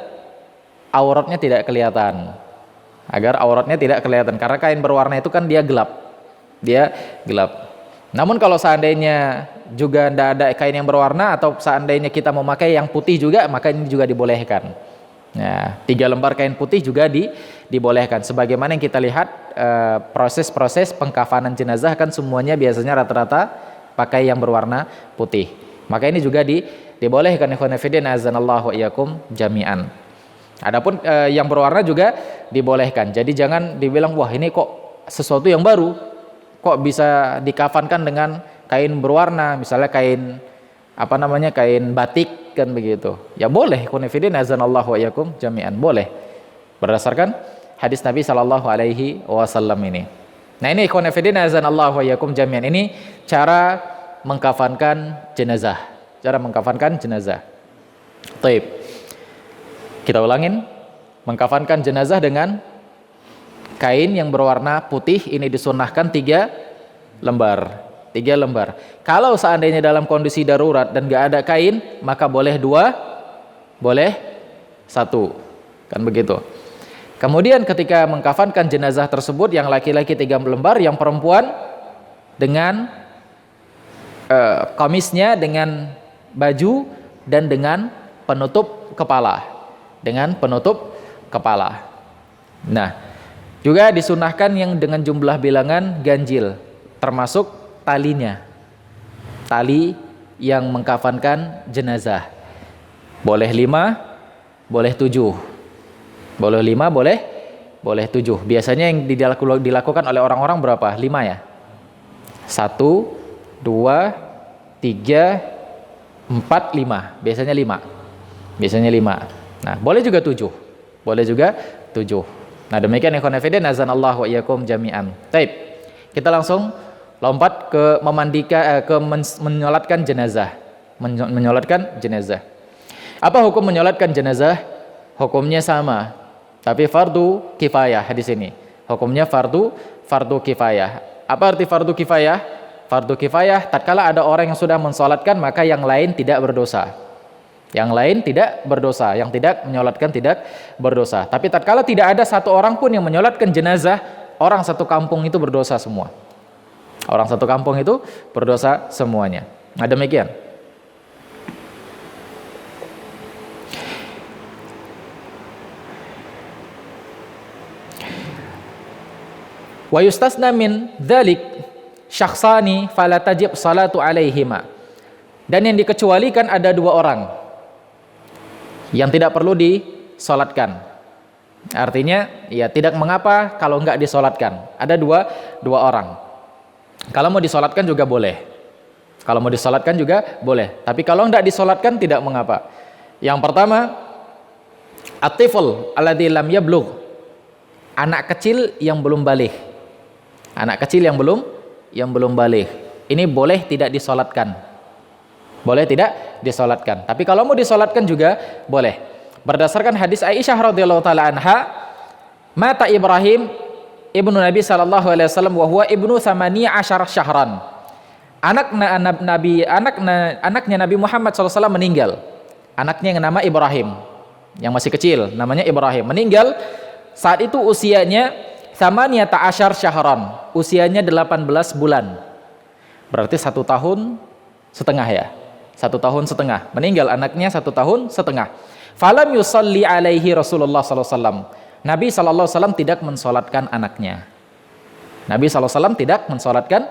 auratnya tidak kelihatan. Agar auratnya tidak kelihatan, karena kain berwarna itu kan dia gelap. Dia gelap. Namun kalau seandainya juga tidak ada kain yang berwarna, atau seandainya kita memakai yang putih juga, maka ini juga dibolehkan. Nah, 3 lembar kain putih juga dibolehkan. Sebagaimana yang kita lihat proses-proses pengkafanan jenazah kan semuanya biasanya rata-rata pakai yang berwarna putih. Maka ini juga dibolehkan ikhwan fillah azanallahu wa iyyakum jami'an. Adapun yang berwarna juga dibolehkan. Jadi jangan dibilang wah ini kok sesuatu yang baru, kok bisa dikafankan dengan kain berwarna, misalnya kain kain batik kan begitu. Ya boleh, kunifidin azanallahu wa iyyakum jami'an, boleh. Berdasarkan hadis Nabi sallallahu alaihi wasallam ini. Nah, ini kunifidin azanallahu wa iyyakum jami'an. Ini cara mengkafankan jenazah. Cara mengkafankan jenazah. Baik. Kita ulangin. Mengkafankan jenazah dengan kain yang berwarna putih ini disunnahkan 3 lembar. 3 lembar. Kalau seandainya dalam kondisi darurat dan gak ada kain, maka boleh 2, boleh 1, kan begitu. Kemudian ketika mengkafankan jenazah tersebut, yang laki-laki 3 lembar, yang perempuan dengan kamisnya, dengan baju dan dengan penutup kepala. Dengan penutup kepala. Nah, juga disunahkan yang dengan jumlah bilangan ganjil, termasuk talinya, tali yang mengkafankan jenazah. Boleh 5, boleh 7. Boleh 5, boleh 7. Biasanya yang dilakukan oleh orang-orang berapa? 5 ya? 1, 2, 3, 4, 5. Biasanya 5. Biasanya 5. Nah, boleh juga 7. Boleh juga 7. Nah, demikian ikhwan fillah azanallahu wa iyyakum jami'an. Baik. Kita langsung lompat ke memandikan, menyolatkan jenazah. Menyolatkan jenazah. Apa hukum menyolatkan jenazah? Hukumnya sama, tapi fardu kifayah hadis ini. Hukumnya fardu kifayah. Apa arti fardu kifayah? Fardu kifayah tatkala ada orang yang sudah mensolatkan maka yang lain tidak berdosa. Yang lain tidak berdosa, yang tidak menyolatkan tidak berdosa. Tapi tatkala tidak ada satu orang pun yang menyolatkan jenazah, orang satu kampung itu berdosa semua. Orang satu kampung itu berdosa semuanya. Nah, demikian. Wa yustasna min dzalik syakhsani fala tajib salatu alaihima. Dan yang dikecualikan ada dua orang yang tidak perlu disolatkan. Artinya ya tidak mengapa kalau enggak disolatkan. Ada dua orang. Kalau mau disolatkan juga boleh. Kalau mau disolatkan juga boleh. Tapi kalau enggak disolatkan tidak mengapa. Yang pertama, at-tifl alladzi lam yablugh. Anak kecil yang belum baligh. Anak kecil yang belum baligh. Ini boleh tidak disolatkan. Boleh tidak disolatkan. Tapi kalau mau disolatkan juga boleh. Berdasarkan hadis Aisyah radhiyallahu taala anha, mata Ibrahim ibnu Nabi sallallahu alaihi wasallam wa huwa ibnu 18 syahran. Anaknya Nabi Muhammad sallallahu alaihi wasallam meninggal. Anaknya yang nama Ibrahim, yang masih kecil, namanya Ibrahim, meninggal saat itu usianya 18 syahran, usianya 18 bulan. Berarti 1 tahun setengah ya. 1 tahun setengah. Meninggal anaknya 1 tahun setengah. Falam yusalli alaihi Rasulullah sallallahu alaihi wasallam. Nabi sallallahu alaihi wasallam tidak mensolatkan anaknya. Nabi sallallahu alaihi wasallam tidak mensolatkan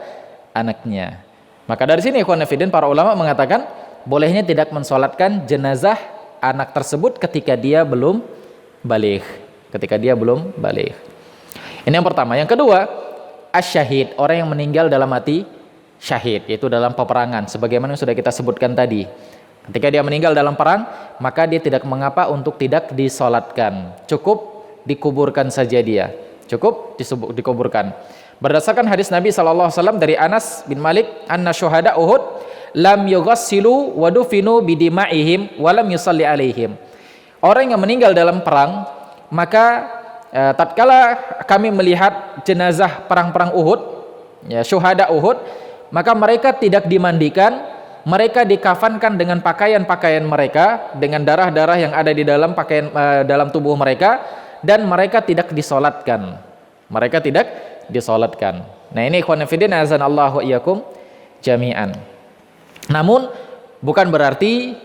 anaknya. Maka dari sini ikhwan fillah para ulama mengatakan bolehnya tidak mensolatkan jenazah anak tersebut ketika dia belum baligh. Ketika dia belum baligh. Ini yang pertama. Yang kedua, asyahid, orang yang meninggal dalam mati syahid, yaitu dalam peperangan, sebagaimana yang sudah kita sebutkan tadi. Ketika dia meninggal dalam perang, maka dia tidak mengapa untuk tidak disolatkan, cukup dikuburkan saja dia, cukup dikuburkan. Berdasarkan hadis Nabi SAW dari Anas bin Malik, anna syuhada Uhud lam yughassilu wa dufinu bidima'ihim wa lam yusalli alaihim. Orang yang meninggal dalam perang, maka tatkala kami melihat jenazah perang-perang Uhud, ya syuhada Uhud, maka mereka tidak dimandikan, mereka dikafankan dengan pakaian-pakaian mereka, dengan darah-darah yang ada di dalam pakaian dalam tubuh mereka, dan mereka tidak disolatkan. Mereka tidak disolatkan. Nah ini ikhwan fillah azanallahu wa iyyakum jami'an. Namun bukan berarti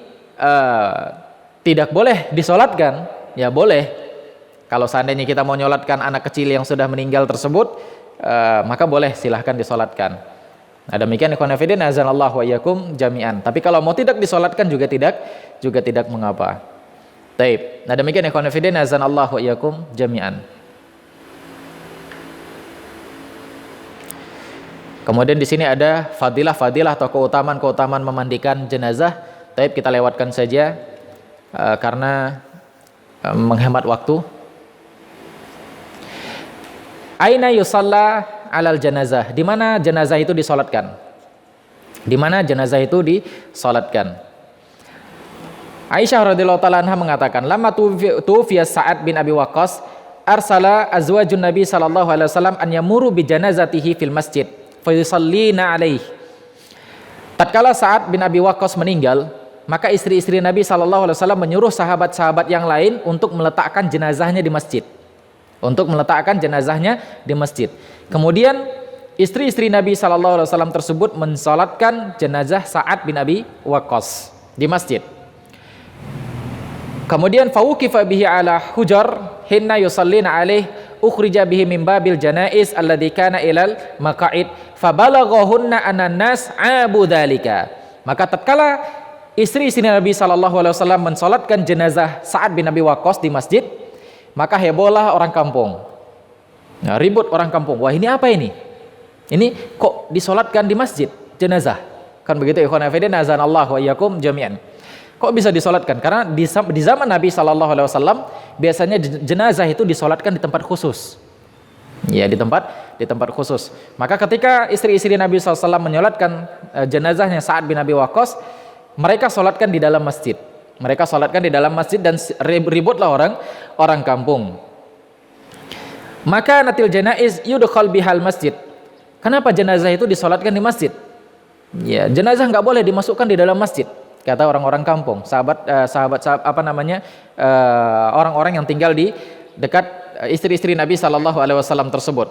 tidak boleh disolatkan, ya boleh. Kalau seandainya kita mau nyolatkan anak kecil yang sudah meninggal tersebut, maka boleh, silahkan disolatkan. Nah demikian ikhwan fillah azanallahu wa iyyakum jami'an. Tapi kalau mau tidak disolatkan juga tidak mengapa. Taib. Nah demikian ikhwan fillah azanallahu wa iyyakum jami'an. Kemudian di sini ada fadilah-fadilah atau keutamaan-keutamaan memandikan jenazah. Taib, kita lewatkan saja karena menghemat waktu. Aina yusalla alal janazah, di mana jenazah itu disolatkan? Di mana jenazah itu disolatkan? Aisyah radhiyallahu taala anha mengatakan, "Lamma tufiya Sa'ad bin Abi Waqqas, arsala azwajun Nabi sallallahu alaihi wasallam an yamuru bi janazatihi fil masjid, fa yusallina alaihi." Tatkala Sa'ad bin Abi Waqqas meninggal, maka istri-istri Nabi sallallahu alaihi wasallam menyuruh sahabat-sahabat yang lain untuk meletakkan jenazahnya di masjid. Untuk meletakkan jenazahnya di masjid. Kemudian istri-istri Nabi SAW tersebut mensolatkan jenazah Sa'ad bin Abi Waqqas di masjid. Kemudian fawuqifa bihi ala hujar hinna yusallina alaih ukhrija bihi min babil janaiz alladhi kana ilal maqa'id fabalaghahunna anan nas abu dzalika. Maka tatkala istri-istri Nabi SAW mensolatkan jenazah Sa'ad bin Abi Waqqas di masjid, maka hebohlah orang kampung. Nah, ribut orang kampung. Wah, ini apa ini? Ini kok disolatkan di masjid jenazah? Kan begitu ikhwan fillah azanallahu wa iyyakum jami'an. Kok bisa disolatkan? Karena di zaman Nabi sallallahu alaihi wasallam biasanya jenazah itu disolatkan di tempat khusus. Ya, di tempat khusus. Maka ketika istri-istri Nabi sallallahu alaihi wasallam menyolatkan jenazahnya Sa'ad bin Abi Waqqas, mereka solatkan di dalam masjid. Mereka salatkan di dalam masjid dan ributlah orang kampung. Maka natil janaiz yudkhal bihal masjid. Kenapa jenazah itu disolatkan di masjid? Ya, jenazah nggak boleh dimasukkan di dalam masjid, kata orang-orang kampung, sahabat apa namanya, orang-orang yang tinggal di dekat istri-istri Nabi Shallallahu Alaihi Wasallam tersebut.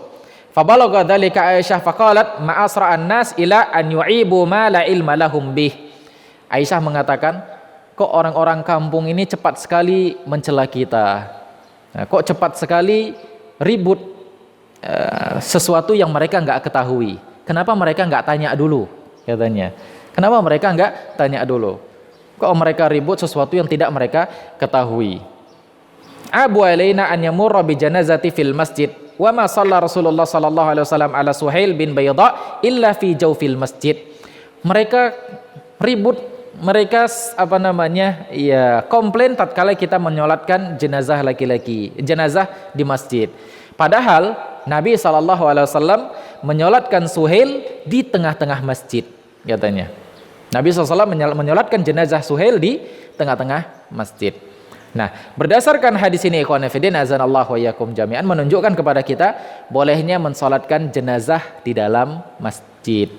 Fabalagha dzalika Aisyah faqalat ma asra'an nas ila an yu'ibu ma la ilma lahum bih. Aisyah mengatakan, kok orang-orang kampung ini cepat sekali mencela kita. Nah, kok cepat sekali ribut sesuatu yang mereka nggak ketahui. Kenapa mereka nggak tanya dulu, katanya. Kenapa mereka nggak tanya dulu? Kok mereka ribut sesuatu yang tidak mereka ketahui. Abu alaina an yamurra bi janazati fil masjid. Wa ma shalla Rasulullah sallallahu alaihi wasallam ala Suhail bin Bayda illa fi jawfil masjid. Mereka ribut, mereka apa namanya, ya komplain tatkala kita menyolatkan jenazah laki-laki, jenazah di masjid. Padahal Nabi sallallahu alaihi wasallam menyolatkan Suhail di tengah-tengah masjid, katanya. Nabi SAW menyolatkan jenazah Suhail di tengah-tengah masjid. Nah, berdasarkan hadis ini, ikhwan fillah, azanallahu wa iyyakum jami'an, menunjukkan kepada kita bolehnya mensolatkan jenazah di dalam masjid.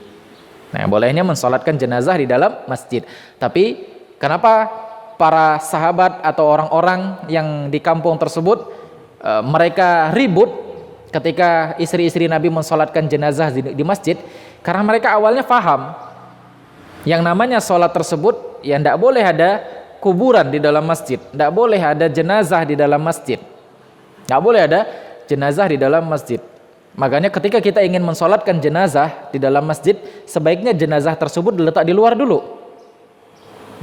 Nah, bolehnya mensolatkan jenazah di dalam masjid. Tapi kenapa para sahabat atau orang-orang yang di kampung tersebut mereka ribut ketika istri-istri Nabi mensolatkan jenazah di masjid? Karena mereka awalnya faham yang namanya solat tersebut ya tidak boleh ada kuburan di dalam masjid, tidak boleh ada jenazah di dalam masjid, tidak boleh ada jenazah di dalam masjid. Makanya ketika kita ingin mensolatkan jenazah di dalam masjid, sebaiknya jenazah tersebut diletak di luar dulu,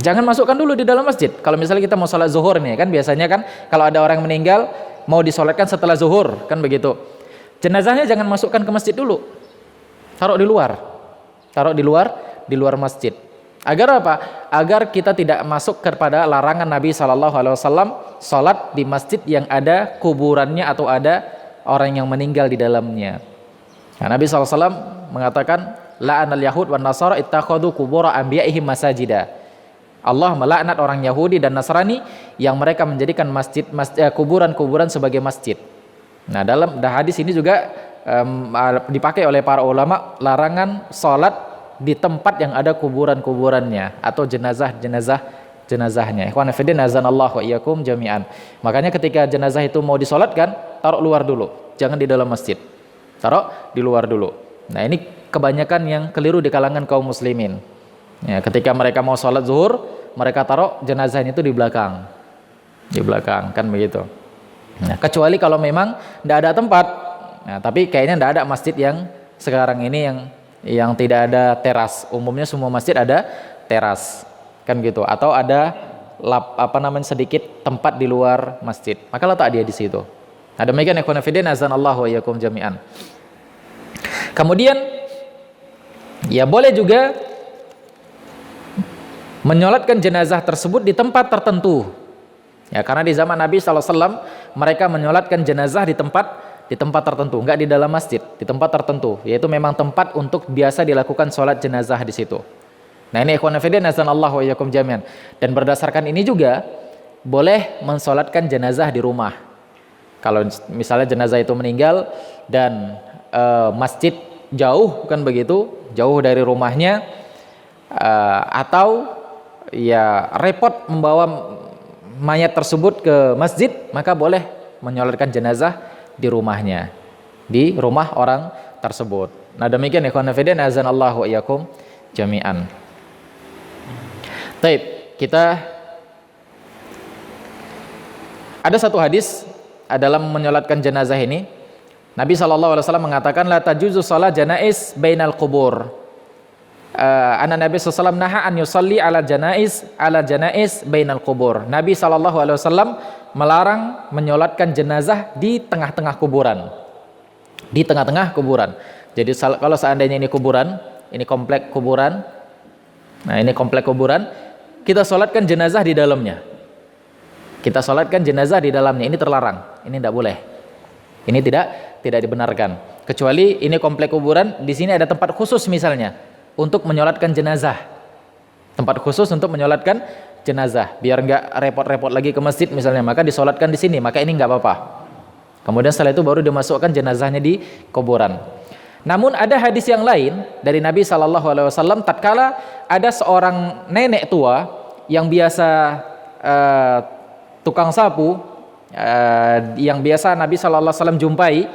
jangan masukkan dulu di dalam masjid. Kalau misalnya kita mau sholat zuhur nih, kan biasanya kan kalau ada orang meninggal mau disolatkan setelah zuhur, kan begitu, jenazahnya jangan masukkan ke masjid dulu, taruh di luar masjid. Agar apa? Agar kita tidak masuk kepada larangan Nabi SAW sholat di masjid yang ada kuburannya atau ada orang yang meninggal di dalamnya. Nah, Nabi SAW mengatakan, la'anal yahud wan nasara ittakhadhu qubura anbiya'ihim masajida. Allah melaknat orang Yahudi dan Nasrani yang mereka menjadikan kuburan-kuburan sebagai masjid. Nah, dalam hadis ini juga dipakai oleh para ulama larangan sholat di tempat yang ada kuburan-kuburannya atau jenazahnya. Ikhwan fillah, azanallahu wa iyyakum jami'an. Makanya ketika jenazah itu mau disolatkan, taruh luar dulu, jangan di dalam masjid. Taruh di luar dulu. Nah, ini kebanyakan yang keliru di kalangan kaum muslimin. Ya, ketika mereka mau sholat zuhur, mereka taruh jenazahnya itu di belakang, kan begitu. Nah, kecuali kalau memang tidak ada tempat. Nah, tapi kayaknya tidak ada masjid yang sekarang ini yang tidak ada teras. Umumnya semua masjid ada teras, kan gitu, atau ada sedikit tempat di luar masjid, maka letak dia di situ. Nah, demikian ikhwan fillah, azanallahu wa iyyakum jami'an. Kemudian ya boleh juga menyolatkan jenazah tersebut di tempat tertentu. Ya, karena di zaman Nabi SAW mereka menyolatkan jenazah di tempat tertentu, enggak di dalam masjid, di tempat tertentu, yaitu memang tempat untuk biasa dilakukan sholat jenazah di situ. Nah, ini ikhwan fillah, azanallahu wa iyyakum jami'an. Dan berdasarkan ini juga boleh mensolatkan jenazah di rumah. Kalau misalnya jenazah itu meninggal dan masjid jauh, kan begitu, jauh dari rumahnya, atau ya repot membawa mayat tersebut ke masjid, maka boleh menyolatkan jenazah di rumahnya, di rumah orang tersebut. Nah, demikian ikhwan fillah, azanallahu wa iyyakum jami'an. Baik, kita ada satu hadis dalam menyolatkan jenazah ini. Nabi SAW mengatakan, la tajuzu shalat janaiz bainal qubur. Nabi SAW naha an yusalli ala janaiz bainal qubur. Nabi SAW melarang menyolatkan jenazah di tengah-tengah kuburan. Di tengah-tengah kuburan. Jadi kalau seandainya ini kuburan, ini komplek kuburan. Nah, ini komplek kuburan, kita solatkan jenazah di dalamnya. Kita solatkan jenazah di dalamnya, ini terlarang. Ini tidak boleh. Ini tidak dibenarkan. Kecuali ini komplek kuburan, di sini ada tempat khusus misalnya untuk menyolatkan jenazah. Tempat khusus untuk menyolatkan jenazah, biar enggak repot-repot lagi ke masjid misalnya, maka disolatkan di sini, maka ini enggak apa-apa. Kemudian setelah itu baru dimasukkan jenazahnya di kuburan. Namun ada hadis yang lain dari Nabi SAW, tatkala ada seorang nenek tua yang biasa tukang sapu, yang biasa Nabi SAW jumpai.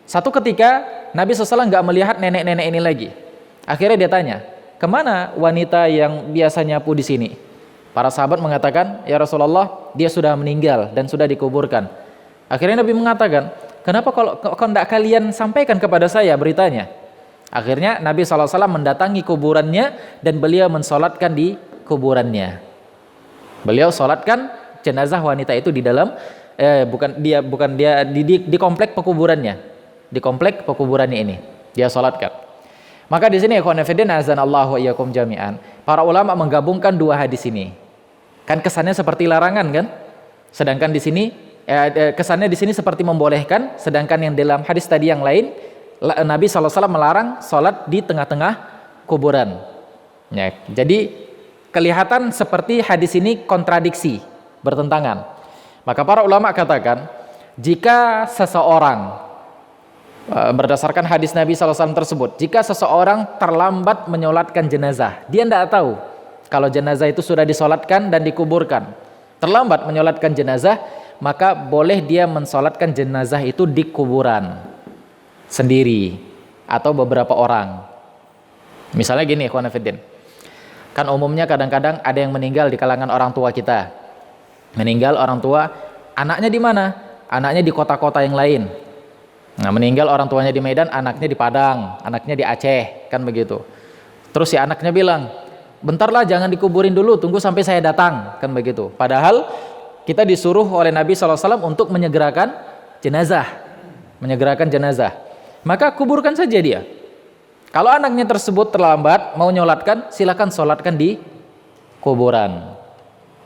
Satu ketika Nabi SAW nggak melihat nenek-nenek ini lagi. Akhirnya dia tanya, kemana wanita yang biasa nyapu di sini? Para sahabat mengatakan, ya Rasulullah, dia sudah meninggal dan sudah dikuburkan. Akhirnya Nabi mengatakan, kenapa kalau tidak kalian sampaikan kepada saya beritanya? Akhirnya Nabi SAW mendatangi kuburannya dan beliau mensolatkan di kuburannya. Beliau solatkan jenazah wanita itu di dalam, bukan dia di komplek pekuburannya, di komplek pekuburannya ini dia solatkan. Maka di sini ikhwan fillah azanallahu wa iyyakum jami'an, para ulama menggabungkan dua hadis ini. Kan kesannya seperti larangan kan? Sedangkan di sini kesannya di sini seperti membolehkan, sedangkan yang dalam hadis tadi yang lain Nabi SAW melarang sholat di tengah-tengah kuburan. Ya, jadi kelihatan seperti hadis ini kontradiksi, bertentangan. Maka para ulama katakan, jika seseorang berdasarkan hadis Nabi SAW tersebut, jika seseorang terlambat menyolatkan jenazah, dia tidak tahu kalau jenazah itu sudah disolatkan dan dikuburkan, terlambat menyolatkan jenazah, maka boleh dia mensolatkan jenazah itu di kuburan sendiri atau beberapa orang. Misalnya gini, ikhwan fillah, kan umumnya kadang-kadang ada yang meninggal di kalangan orang tua kita. Meninggal orang tua, anaknya di mana? Anaknya di kota-kota yang lain. Nah, meninggal orang tuanya di Medan, anaknya di Padang, anaknya di Aceh, kan begitu. Terus si anaknya bilang, bentarlah jangan dikuburin dulu, tunggu sampai saya datang, kan begitu. Padahal kita disuruh oleh Nabi SAW untuk menyegerakan jenazah. Maka kuburkan saja dia. Kalau anaknya tersebut terlambat mau nyolatkan, silakan solatkan di kuburan.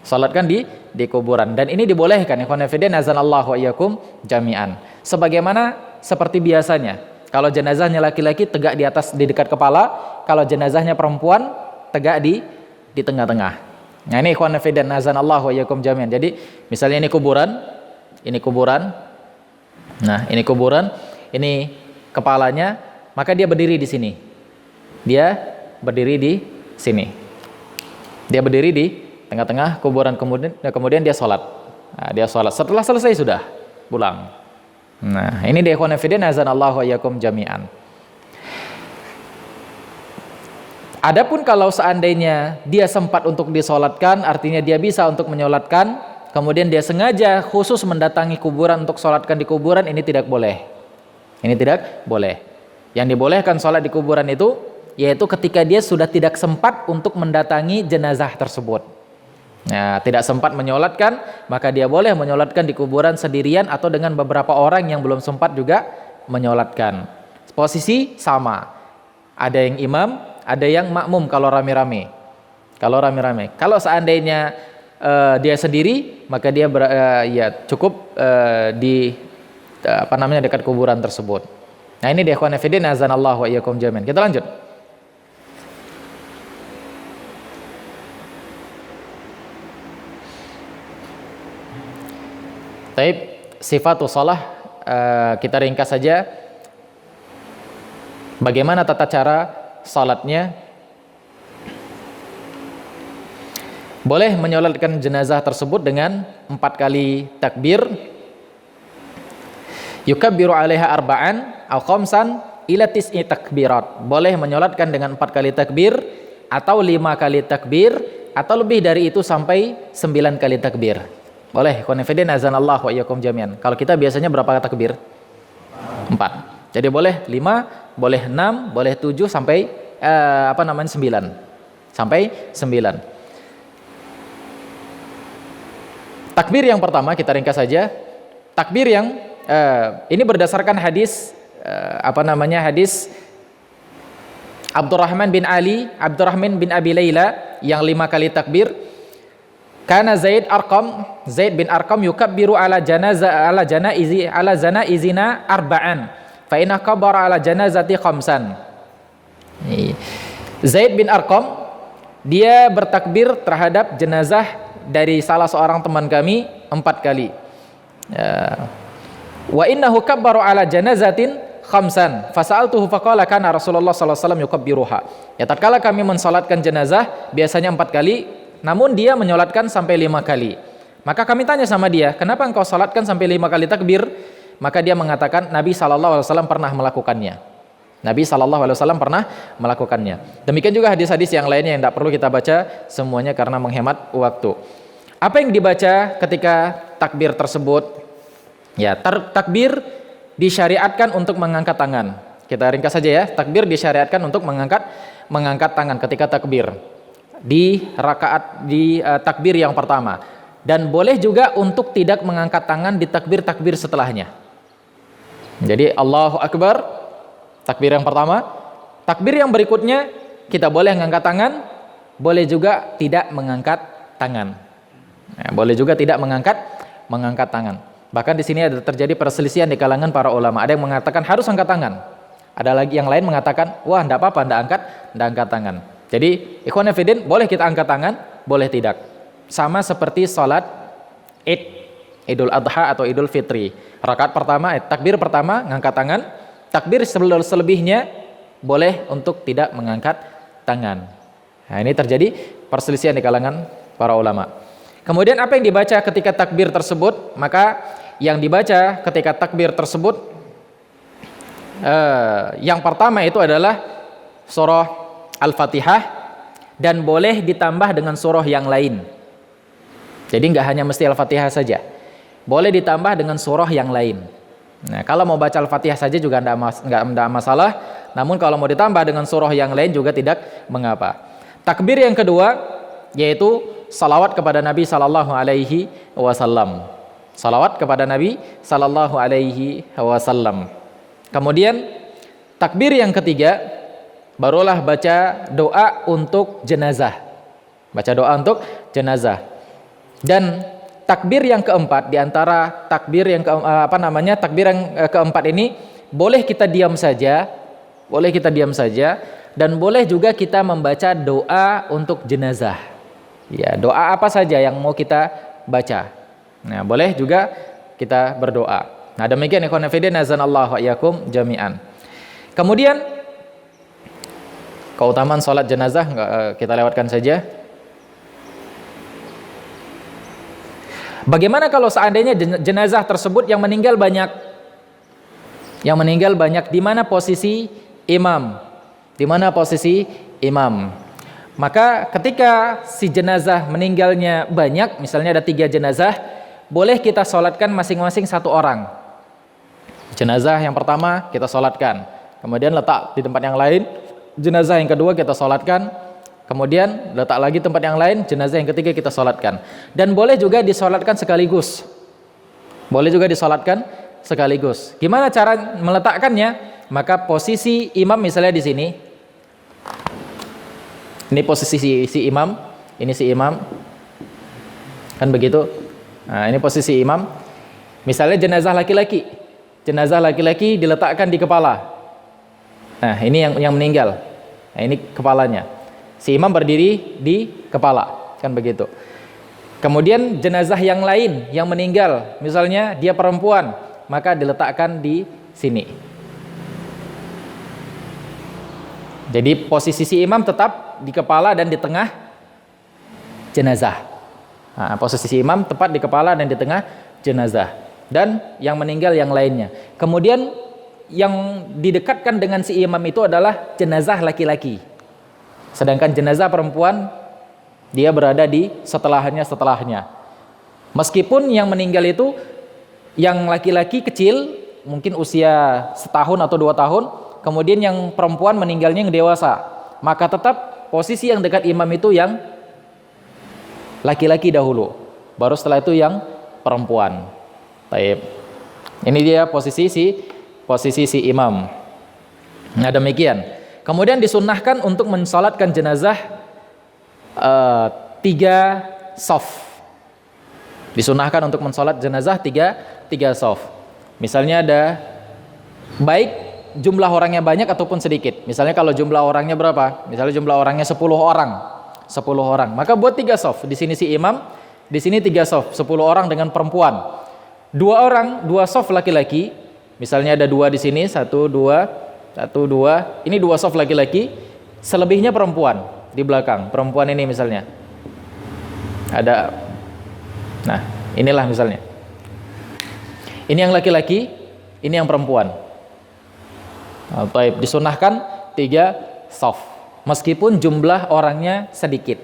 Solatkan di kuburan. Dan ini dibolehkan, ikhwan fillah azanallahu wa iyyakum jami'an. Sebagaimana seperti biasanya. Kalau jenazahnya laki-laki tegak di atas, di dekat kepala. Kalau jenazahnya perempuan tegak di tengah-tengah. Nah, ini ikhwan fillah azanallahu wa iyyakum jami'an. Jadi misalnya ini kuburan. Nah, ini kuburan, ini kepalanya, maka dia berdiri di sini. Dia berdiri di sini. Dia berdiri di tengah-tengah kuburan, kemudian dia sholat. Nah, dia sholat. Setelah selesai sudah pulang. Nah, ini dia ikhwan fillah azanallahu wa iyyakum jami'an. Adapun kalau seandainya dia sempat untuk disolatkan, artinya dia bisa untuk menyolatkan, kemudian dia sengaja khusus mendatangi kuburan untuk solatkan di kuburan, ini tidak boleh. Ini tidak boleh. Yang dibolehkan solat di kuburan itu, yaitu ketika dia sudah tidak sempat untuk mendatangi jenazah tersebut. Nah, tidak sempat menyolatkan, maka dia boleh menyolatkan di kuburan sendirian atau dengan beberapa orang yang belum sempat juga menyolatkan. Posisi sama. Ada yang imam, ada yang makmum kalau rame-rame. Kalau seandainya dia sendiri, maka dia cukup di dekat kuburan tersebut. Nah, ini dia ikhwan fillah azanallahu wa iyyakum jami'an. Kita lanjut. Taib, sifatus shalah, kita ringkas saja. Bagaimana tata cara salatnya? Boleh menyolatkan jenazah tersebut dengan 4 kali takbir. Yukabbiru 'alaiha arba'an aw khamsan ila tis'i takbirat. Boleh menyolatkan dengan 4 kali takbir atau 5 kali takbir atau lebih dari itu sampai 9 kali takbir. Boleh, konfidin azanallahu wa iyyakum jami'an. Kalau kita biasanya berapa takbir? 4. Jadi boleh 5, boleh 6, boleh 7 sampai 9. Sampai 9. Takbir yang pertama kita ringkas saja. Takbir yang ini berdasarkan hadis hadis Abdurrahman bin Abi Layla yang 5 kali takbir. Kana Zaid bin Arqam yukabbiru ala janaizina arba'an fa inna kabbara ala janazati khamsan. Zaid bin Arqam dia bertakbir terhadap jenazah dari salah seorang teman kami 4 kali. Wa innahu kabbaru ala janazatin khamsan fasa'altuhu faqala kana Rasulullah sallallahu alaihi wasallam yukabbiruha. Ya, tatkala kami mensalatkan jenazah biasanya 4 kali, namun dia menyolatkan sampai 5 kali. Maka kami tanya sama dia, kenapa engkau salatkan sampai 5 kali takbir? Maka dia mengatakan Nabi sallallahu alaihi wasallam pernah melakukannya. Nabi sallallahu alaihi wasallam pernah melakukannya. Demikian juga hadis-hadis yang lainnya yang tidak perlu kita baca semuanya karena menghemat waktu. Apa yang dibaca ketika takbir tersebut? Ya, takbir disyariatkan untuk mengangkat tangan. Kita ringkas saja ya. Takbir disyariatkan untuk mengangkat tangan ketika takbir di takbir yang pertama, dan boleh juga untuk tidak mengangkat tangan di takbir setelahnya. Jadi Allahu Akbar, takbir yang pertama. Takbir yang berikutnya kita boleh mengangkat tangan, boleh juga tidak mengangkat tangan. Nah, boleh juga tidak mengangkat tangan. Bahkan di sini ada terjadi perselisihan di kalangan para ulama. Ada yang mengatakan harus angkat tangan. Ada lagi yang lain mengatakan, wah enggak apa-apa, enggak angkat tangan. Jadi, ikhwan fillah, boleh kita angkat tangan, boleh tidak. Sama seperti salat Idul Adha atau Idul Fitri. Rakaat pertama, takbir pertama ngangkat tangan, takbir selebihnya boleh untuk tidak mengangkat tangan. Nah, ini terjadi perselisihan di kalangan para ulama. Kemudian apa yang dibaca ketika takbir tersebut? Maka yang dibaca ketika takbir tersebut yang pertama itu adalah surah Al-Fatihah, dan boleh ditambah dengan surah yang lain. Jadi nggak hanya mesti Al-Fatihah saja, boleh ditambah dengan surah yang lain. Nah, kalau mau baca Al-Fatihah saja juga nggak masalah, namun kalau mau ditambah dengan surah yang lain juga tidak mengapa. Takbir yang kedua yaitu salawat kepada Nabi sallallahu alaihi wasallam. Salawat kepada Nabi sallallahu alaihi wasallam. Kemudian takbir yang ketiga barulah baca doa untuk jenazah. Baca doa untuk jenazah. Dan takbir yang keempat, di antara takbir yang takbir yang keempat ini boleh kita diam saja, dan boleh juga kita membaca doa untuk jenazah. Ya, doa apa saja yang mau kita baca. Nah, boleh juga kita berdoa. Nah, demikian ikhwan fillah, nazanallahu wa iyyakum jami'an. Kemudian keutamaan salat jenazah kita lewatkan saja. Bagaimana kalau seandainya jenazah tersebut yang meninggal banyak? Yang meninggal banyak, di mana posisi imam? Di mana posisi imam? Maka ketika si jenazah meninggalnya banyak, misalnya ada 3 jenazah, boleh kita sholatkan masing-masing 1 orang. Jenazah yang pertama kita sholatkan, kemudian letak di tempat yang lain. Jenazah yang kedua kita sholatkan, kemudian letak lagi tempat yang lain. Jenazah yang ketiga kita sholatkan. Dan boleh juga disolatkan sekaligus. Gimana cara meletakkannya? Maka posisi imam misalnya di sini. Ini posisi si imam, ini si imam, kan begitu. Nah, ini posisi imam. Misalnya jenazah laki-laki diletakkan di kepala. Nah, ini yang meninggal. Nah, ini kepalanya. Si imam berdiri di kepala, kan begitu. Kemudian jenazah yang lain yang meninggal, misalnya dia perempuan, maka diletakkan di sini. Jadi posisi si imam tetap di kepala dan di tengah jenazah. Nah, posisi si imam tepat di kepala dan di tengah jenazah. Dan yang meninggal yang lainnya. Kemudian yang didekatkan dengan si imam itu adalah jenazah laki-laki. Sedangkan jenazah perempuan dia berada di setelahnya. Meskipun yang meninggal itu yang laki-laki kecil, mungkin usia 1 tahun atau 2 tahun, kemudian yang perempuan meninggalnya yang dewasa, maka tetap posisi yang dekat imam itu yang laki-laki dahulu, baru setelah itu yang perempuan. Baik. Ini dia posisi si imam. Nah, demikian. Kemudian disunnahkan untuk mensalatkan jenazah 3 shaf. Disunahkan untuk mensalat jenazah 3 shaf. Misalnya ada baik jumlah orangnya banyak ataupun sedikit. Misalnya kalau jumlah orangnya berapa? Misalnya jumlah orangnya 10 orang. Maka buat 3 shaf. Di sini si imam, di sini 3 shaf, 10 orang dengan perempuan. 2 shaf laki-laki, Misalnya ada 2 di sini, 1 2 1 2. Ini 2 soft laki-laki, selebihnya perempuan di belakang. Perempuan ini misalnya. Ada. Nah, inilah misalnya. Ini yang laki-laki, ini yang perempuan. Baik, disunahkan 3 soft. Meskipun jumlah orangnya sedikit.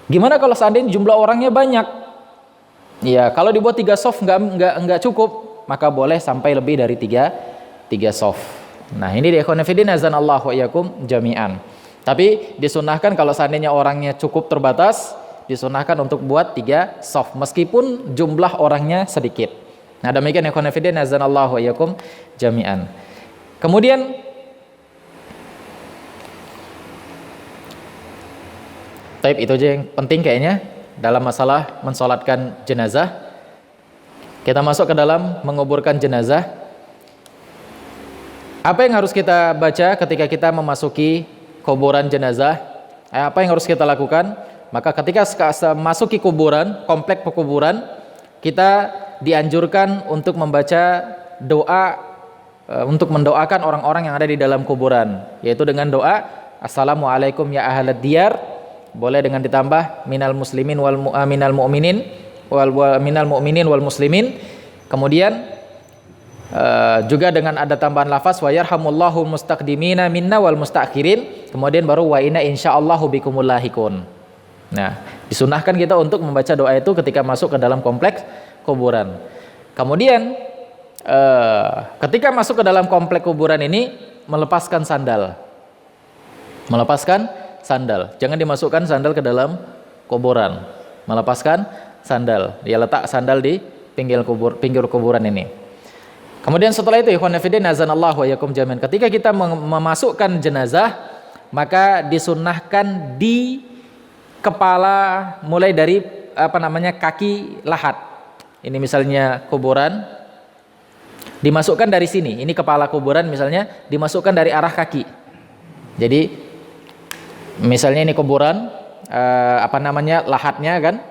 Gimana kalau seandainya jumlah orangnya banyak? Ya, kalau dibuat 3 soft enggak cukup, maka boleh sampai lebih dari 3 soft. Nah, ini di ikhwan fillah azanallahu wa iyyakum jami'an. Tapi disunahkan kalau seandainya orangnya cukup terbatas, disunahkan untuk buat 3 soft meskipun jumlah orangnya sedikit. Nah, demikian ikhwan fillah azanallahu wa iyyakum jami'an. Kemudian Taib, itu aja yang penting kayaknya dalam masalah mensolatkan jenazah. Kita masuk ke dalam menguburkan jenazah. Apa yang harus kita baca ketika kita memasuki kuburan jenazah? Apa yang harus kita lakukan? Maka ketika memasuki kuburan, komplek pekuburan, kita dianjurkan untuk membaca doa untuk mendoakan orang-orang yang ada di dalam kuburan, yaitu dengan doa Assalamualaikum ya ahlad diyar. Boleh dengan ditambah minal muslimin wal minal mu'minin wal muslimin. Kemudian juga dengan ada tambahan lafaz wa yarhamullahu mustaqdimina minna wal mustakhirin. Kemudian baru wa inna insyaallahu bikumul lahikun. Nah, disunahkan kita untuk membaca doa itu ketika masuk ke dalam kompleks kuburan. Kemudian ketika masuk ke dalam komplek kuburan ini, melepaskan sandal. Jangan dimasukkan sandal ke dalam kuburan. Melepaskan sandal. Dia letak sandal di pinggir kuburan ini. Kemudian setelah itu ikhwan fillah azanallahu wa iyyakum jami'an. Ketika kita memasukkan jenazah, maka disunnahkan di kepala mulai dari kaki lahat. Ini misalnya kuburan dimasukkan dari sini. Ini kepala kuburan misalnya dimasukkan dari arah kaki. Jadi misalnya ini kuburan, lahatnya kan,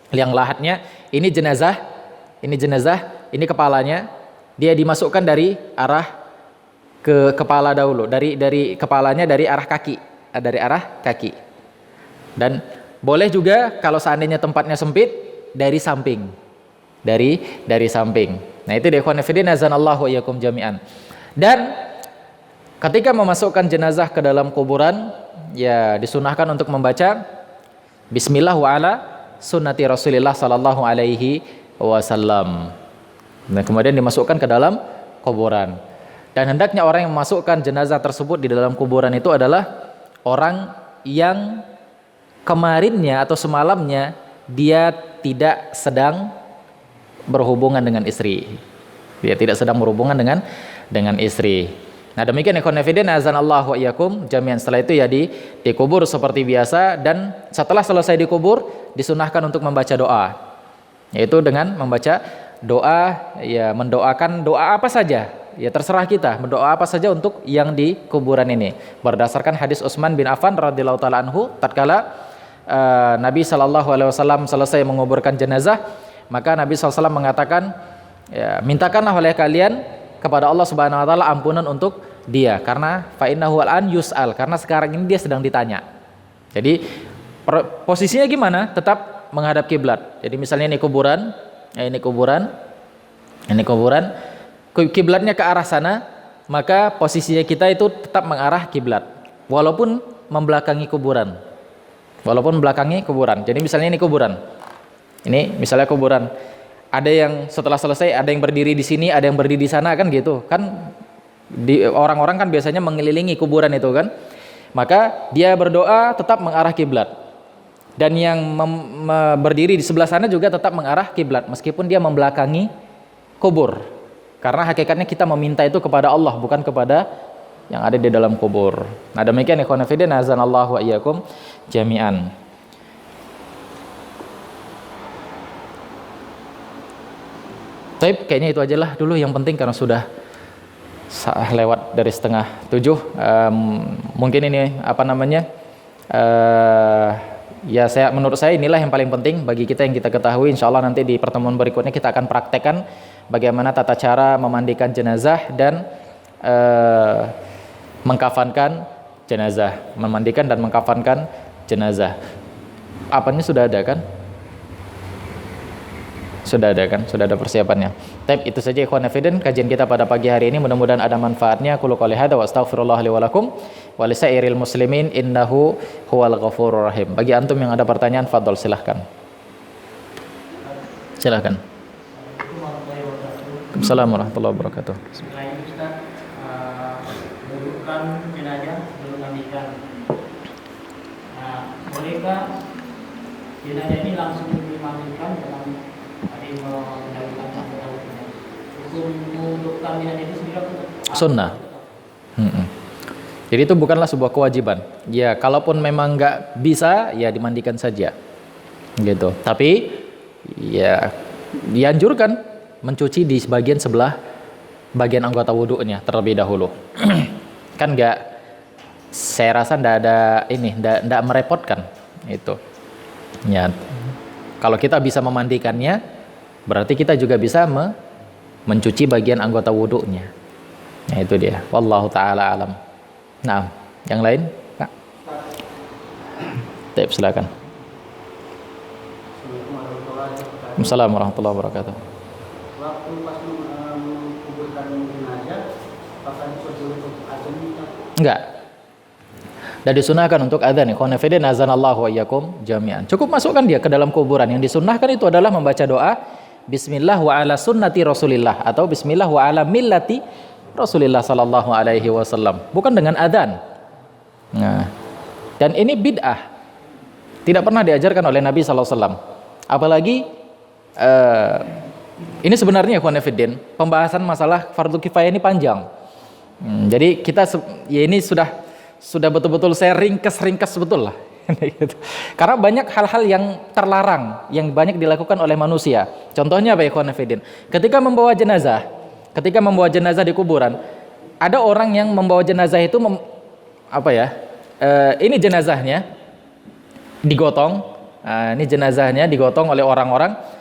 liang lahatnya, ini jenazah, ini kepalanya, dia dimasukkan dari arah ke kepala dahulu, dari kepalanya dari arah kaki, dan boleh juga kalau seandainya tempatnya sempit dari samping. Nah, itu di ikhwan fillah azanallahu wa iyyakum jami'an. Dan ketika memasukkan jenazah ke dalam kuburan, ya disunahkan untuk membaca Bismillah wa ala sunnati Rasulillah sallallahu alaihi wasallam. Nah, kemudian dimasukkan ke dalam kuburan. Dan hendaknya orang yang memasukkan jenazah tersebut di dalam kuburan itu adalah orang yang kemarinnya atau semalamnya dia tidak sedang berhubungan dengan istri. Dia tidak sedang berhubungan dengan istri. Nah, demikian ikhwan fillah azanallahu wa iyyakum jami'an. Setelah itu ya dikubur seperti biasa, dan setelah selesai dikubur disunahkan untuk membaca doa. Yaitu dengan membaca doa, ya mendoakan doa apa saja. Ya terserah kita mendoa apa saja untuk yang di kuburan ini. Berdasarkan hadis Utsman bin Affan radhiyallahu taala anhu, tatkala Nabi sallallahu alaihi wasallam selesai menguburkan jenazah, maka Nabi sallallahu alaihi wasallam mengatakan, ya, mintakanlah oleh kalian kepada Allah Subhanahu wa taala ampunan untuk dia, karena fa innahu al-an yus'al, karena sekarang ini dia sedang ditanya. Jadi posisinya gimana? Tetap menghadap kiblat. Jadi misalnya ini kuburan, kiblatnya ke arah sana, maka posisinya kita itu tetap mengarah kiblat walaupun membelakangi kuburan. Jadi misalnya ini kuburan. Ini misalnya kuburan. Ada yang setelah selesai, ada yang berdiri di sini, ada yang berdiri di sana, kan gitu. Kan orang-orang kan biasanya mengelilingi kuburan itu kan. Maka dia berdoa tetap mengarah kiblat. Dan yang berdiri di sebelah sana juga tetap mengarah kiblat meskipun dia membelakangi kubur. Karena hakikatnya kita meminta itu kepada Allah, bukan kepada yang ada di dalam kubur. Nah, demikian ikhwan fillah azanallahu wa iyyakum jami'an. Baik, kayaknya itu aja lah dulu yang penting karena sudah lewat dari 6:30. Mungkin ini Ya menurut saya inilah yang paling penting bagi kita yang kita ketahui. Insya Allah nanti di pertemuan berikutnya kita akan praktekkan bagaimana tata cara memandikan jenazah dan mengkafankan jenazah, memandikan dan mengkafankan jenazah. Apanya sudah ada kan? Sudah ada kan? Sudah ada persiapannya. Tapi itu saja ikhwan fillah kajian kita pada pagi hari ini, mudah-mudahan ada manfaatnya. Qul qouli hadza wa astaghfirullah li wa lakum wa lisairil muslimin innahu huwal ghafurur rahim. Bagi antum yang ada pertanyaan, fadhol silahkan. Silahkan. Assalamualaikum warahmatullahi wabarakatuh. Selain Ustaz, menurutkan jenazah belum mandikan. Bolehkah jenazah ini langsung dimandikan dalam hari mendahulukan anggota wudhu? Hukum menundukkan jenazah itu sendiri Sunnah. Jadi itu bukanlah sebuah kewajiban. Ya, kalaupun memang nggak bisa, ya dimandikan saja. Gitu. Tapi ya dianjurkan mencuci di bagian sebelah bagian anggota wudhunya terlebih dahulu. Kan nggak, saya rasa nggak ada ini, nggak merepotkan itu. Ya, kalau kita bisa memandikannya, berarti kita juga bisa mencuci bagian anggota wudhunya. Nah itu dia. Wallahu taala alam. Nah, yang lain, Kak? Baik, silakan. Assalamualaikum warahmatullahi wabarakatuh. Waktu pas menguburkan jenazah, apakah disuruh untuk azan? Enggak. Dan disunahkan untuk adzan. Ikhwan fillah, azanallahu wa iyyakum jami'an. Cukup masukkan dia ke dalam kuburan. Yang disunahkan itu adalah membaca doa Bismillah wa ala sunnati Rasulillah atau Bismillah wa ala millati Rasulillah sallallahu alaihi wasallam. Bukan dengan adzan. Nah, dan ini bid'ah. Tidak pernah diajarkan oleh Nabi sallallahu alaihi wasallam. Apalagi ini sebenarnya ikhwan fillah, pembahasan masalah fardu kifayah ini panjang. Jadi kita ya ini sudah betul-betul saya ringkas betul lah. Karena banyak hal-hal yang terlarang yang banyak dilakukan oleh manusia. Contohnya apa ikhwan fillah? Ketika membawa jenazah di kuburan, ada orang yang membawa jenazah itu ini jenazahnya digotong. Ini jenazahnya digotong oleh orang-orang.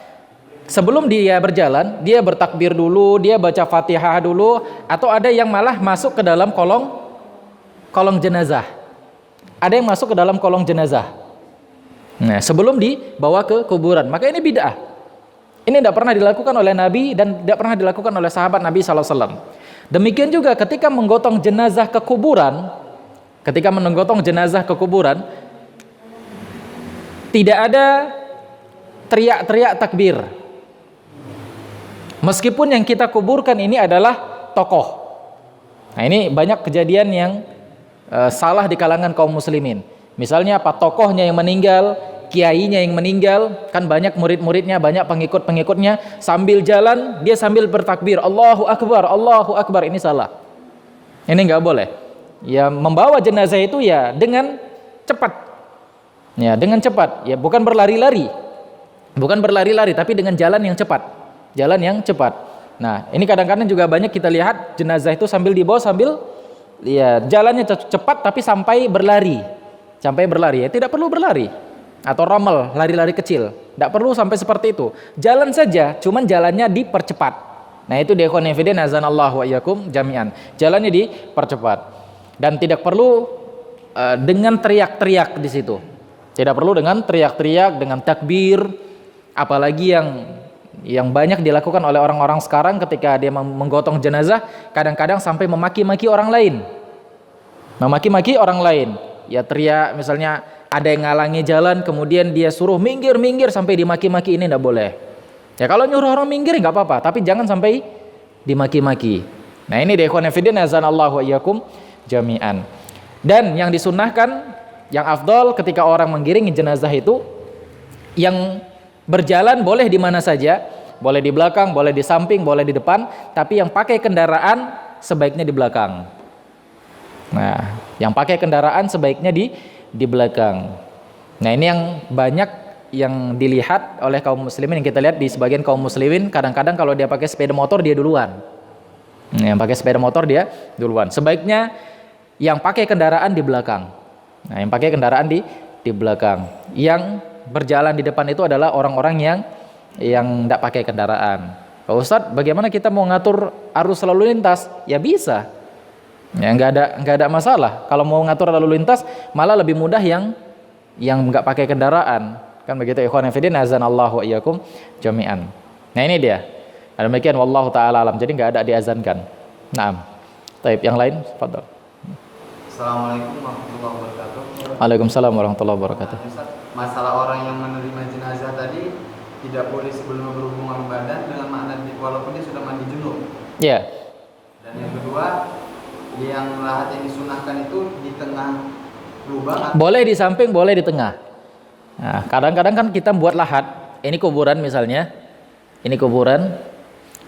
Sebelum dia berjalan, dia bertakbir dulu, dia baca Fatihah dulu, atau ada yang malah masuk ke dalam kolong jenazah. Ada yang masuk ke dalam kolong jenazah. Nah, sebelum dibawa ke kuburan. Maka ini bid'ah. Ini tidak pernah dilakukan oleh Nabi dan tidak pernah dilakukan oleh sahabat Nabi SAW. Demikian juga ketika menggotong jenazah ke kuburan, tidak ada teriak-teriak takbir. Meskipun yang kita kuburkan ini adalah tokoh. Nah, ini banyak kejadian yang salah di kalangan kaum muslimin. Misalnya apa, tokohnya yang meninggal, kiainya yang meninggal, kan banyak murid-muridnya, banyak pengikut-pengikutnya, sambil jalan dia sambil bertakbir Allahu Akbar. Ini salah. Ini nggak boleh. Ya, membawa jenazah itu ya dengan cepat. Ya, dengan cepat. Ya, bukan berlari-lari, tapi dengan jalan yang cepat. Nah, ini kadang-kadang juga banyak kita lihat jenazah itu sambil dibawa sambil ya jalannya cepat tapi sampai berlari. Ya, tidak perlu berlari. Atau rommel, lari-lari kecil. Tidak perlu sampai seperti itu. Jalan saja, cuman jalannya dipercepat. Nah, itu dia ikhwan fillah, azanallahu wa iyyakum jami'an. Jalannya dipercepat. Dan tidak perlu dengan teriak-teriak di situ. Tidak perlu dengan teriak-teriak, dengan takbir, apalagi yang banyak dilakukan oleh orang-orang sekarang ketika dia menggotong jenazah, kadang-kadang sampai memaki-maki orang lain. Ya teriak, misalnya ada yang ngalangi jalan, kemudian dia suruh minggir sampai dimaki-maki, ini tidak boleh. Ya kalau nyuruh orang minggir nggak apa-apa, tapi jangan sampai dimaki-maki. Nah, ini deh ikhwan fillah, azanallahu wa iyyakum jami'an. Dan yang disunnahkan, yang afdal ketika orang menggiringi jenazah itu, yang berjalan boleh di mana saja, boleh di belakang, boleh di samping, boleh di depan, tapi yang pakai kendaraan sebaiknya di belakang. Nah, yang pakai kendaraan sebaiknya di belakang. Nah, ini yang banyak yang dilihat oleh kaum muslimin, yang kita lihat di sebagian kaum muslimin, kadang-kadang kalau dia pakai sepeda motor dia duluan. Yang pakai sepeda motor dia duluan. Sebaiknya yang pakai kendaraan di belakang. Nah, yang pakai kendaraan di di belakang. Yang berjalan di depan itu adalah orang-orang yang tidak pakai kendaraan. Pak Ustadz, bagaimana kita mau ngatur arus lalu lintas? Ya bisa. Ya nggak ada masalah. Kalau mau ngatur lalu lintas malah lebih mudah yang nggak pakai kendaraan. Kan begitu, ikhwan fillah, azanallahu wa iyyakum jami'an. Nah ini dia. Demikian wallahu taala alam. Jadi nggak ada diazankan. Naam. Taib, yang lain, fadhal. Assalamualaikum warahmatullahi wabarakatuh. Waalaikumsalam warahmatullahi wabarakatuh. Masalah orang yang menerima jenazah tadi tidak boleh sebelum berhubungan badan dengan makna walaupun dia sudah mandi junub. Ya. Dan yang kedua, yang lahat yang disunahkan itu di tengah lubang atau Boleh di samping, boleh di tengah. Nah, kadang-kadang kan kita buat lahat. Ini kuburan misalnya. Ini kuburan.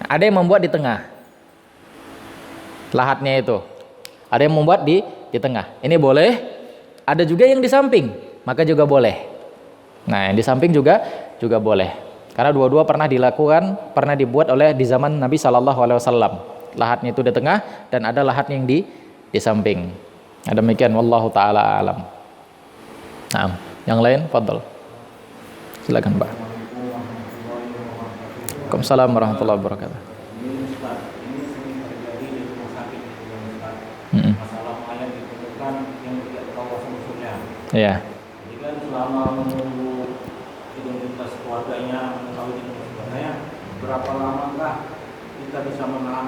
Ada yang membuat di tengah. Lahatnya itu. Ada yang membuat di tengah. Ini boleh. Ada juga yang di samping, maka juga boleh. Nah, yang di samping juga boleh. Karena dua-dua pernah dilakukan, pernah dibuat oleh di zaman Nabi Shallallahu Alaihi Wasallam. Lahatnya itu di tengah dan ada lahatnya yang di samping. Demikian wallahu taala alam. Nah, yang lain, fadhal. Silakan, Pak. Waalaikumsalam warahmatullahi wabarakatuh. Ini Ustaz, ini sering terjadi di rumah sakit Ustaz. Masalah mayat ditemukan yang tidak tahu asal-usulnya. Iya. Jadi kan selama menunggu identitas keluarganya, mengetahui identitas keluarganya, berapa lamakah kita bisa menahan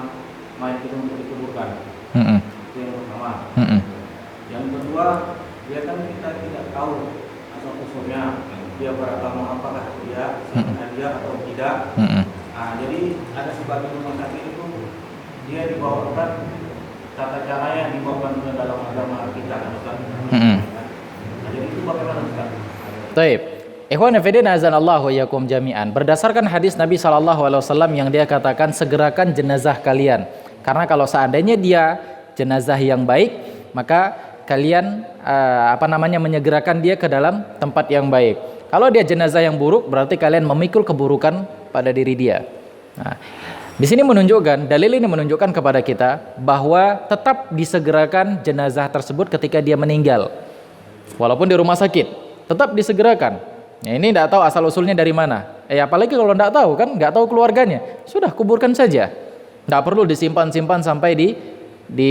mayat itu untuk dikuburkan? Itu yang pertama. Yang kedua, dia kan kita tidak tahu asal-usulnya. Dia beragama apakah dia atau tidak. Nah, jadi ada sebagian rumah sakit itu dia dibawakan tata caranya dibawakan ke dalam agama kita, Ustaz. Nah, jadi itu bagaimana, Ustaz? Taib. Ikhwan fillah, azanallahu wa iyyakum jami'an. Berdasarkan hadis Nabi sallallahu alaihi wasallam yang dia katakan, segerakan jenazah kalian. Karena kalau seandainya dia jenazah yang baik, maka kalian menyegerakan dia ke dalam tempat yang baik. Kalau dia jenazah yang buruk, berarti kalian memikul keburukan pada diri dia. Nah, di sini menunjukkan, dalil ini menunjukkan kepada kita bahwa tetap disegerakan jenazah tersebut ketika dia meninggal. Walaupun di rumah sakit, tetap disegerakan. Nah, ini tidak tahu asal usulnya dari mana. Apalagi kalau tidak tahu kan, nggak tahu keluarganya, sudah kuburkan saja. Tidak perlu disimpan-simpan sampai di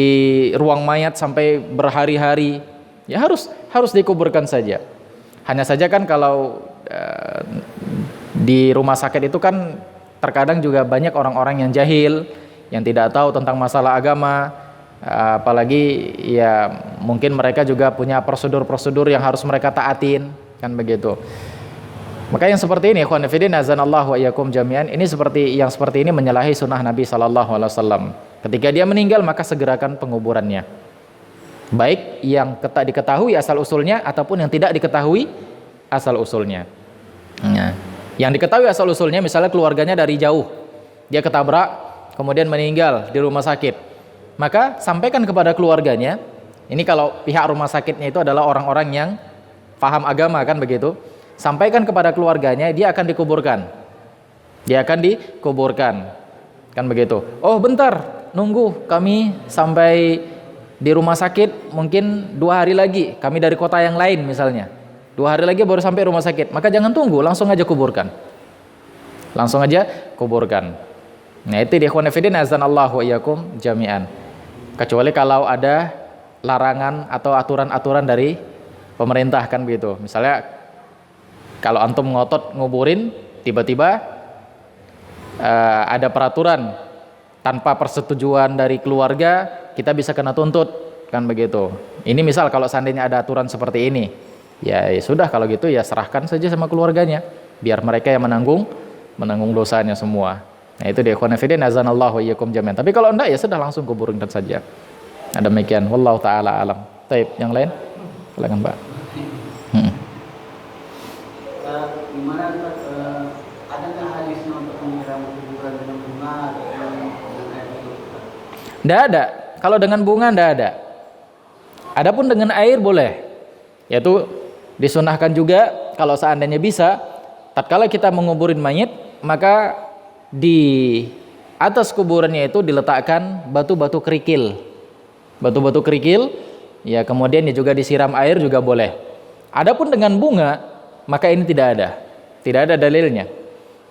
ruang mayat sampai berhari-hari. Ya harus dikuburkan saja. Hanya saja kan kalau di rumah sakit itu kan terkadang juga banyak orang-orang yang jahil, yang tidak tahu tentang masalah agama, apalagi ya mungkin mereka juga punya prosedur-prosedur yang harus mereka taatin, kan begitu. Maka yang seperti ini, ikhwan fillah, azanallahu wa iyyakum jami'an, ini seperti ini menyalahi sunnah Nabi sallallahu alaihi wasallam. Ketika dia meninggal maka segerakan penguburannya. Baik yang diketahui asal usulnya ataupun yang tidak diketahui asal usulnya. Nah, yang diketahui asal usulnya misalnya keluarganya dari jauh, dia ketabrak kemudian meninggal di rumah sakit, maka sampaikan kepada keluarganya. Ini kalau pihak rumah sakitnya itu adalah orang-orang yang paham agama, kan begitu. Sampaikan kepada keluarganya, dia akan dikuburkan. Kan begitu. Oh bentar, nunggu kami sampai di rumah sakit mungkin 2 hari lagi, kami dari kota yang lain misalnya, 2 hari lagi baru sampai rumah sakit, maka jangan tunggu, langsung aja kuburkan. Nah itu di ikhwan fillah, azanallahu wa iyyakum jami'an. Kecuali kalau ada larangan atau aturan-aturan dari pemerintah, kan begitu. Misalnya kalau antum ngotot nguburin, tiba-tiba ada peraturan tanpa persetujuan dari keluarga, kita bisa kena tuntut, kan begitu. Ini misal kalau seandainya ada aturan seperti ini, ya sudah, kalau gitu ya serahkan saja sama keluarganya, biar mereka yang menanggung dosanya semua. Nah itu dia, ikhwan fillah, azanallahu wa iyyakum jami'an. Tapi kalau enggak ya sudah, langsung kuburkan saja. Nah, demikian, wallahu taala alam. Taib, yang lain? Silakan, Pak. Gimana adakah hadisnya untuk menyiram kuburan dengan bunga atau dengan air itu? Tidak ada. Kalau dengan bunga tidak ada. Adapun dengan air boleh. Yaitu disunahkan juga kalau seandainya bisa, tatkala kita menguburin mayit, maka di atas kuburannya itu diletakkan batu-batu kerikil. Batu-batu kerikil, ya kemudian juga disiram air juga boleh. Adapun dengan bunga, maka ini tidak ada dalilnya.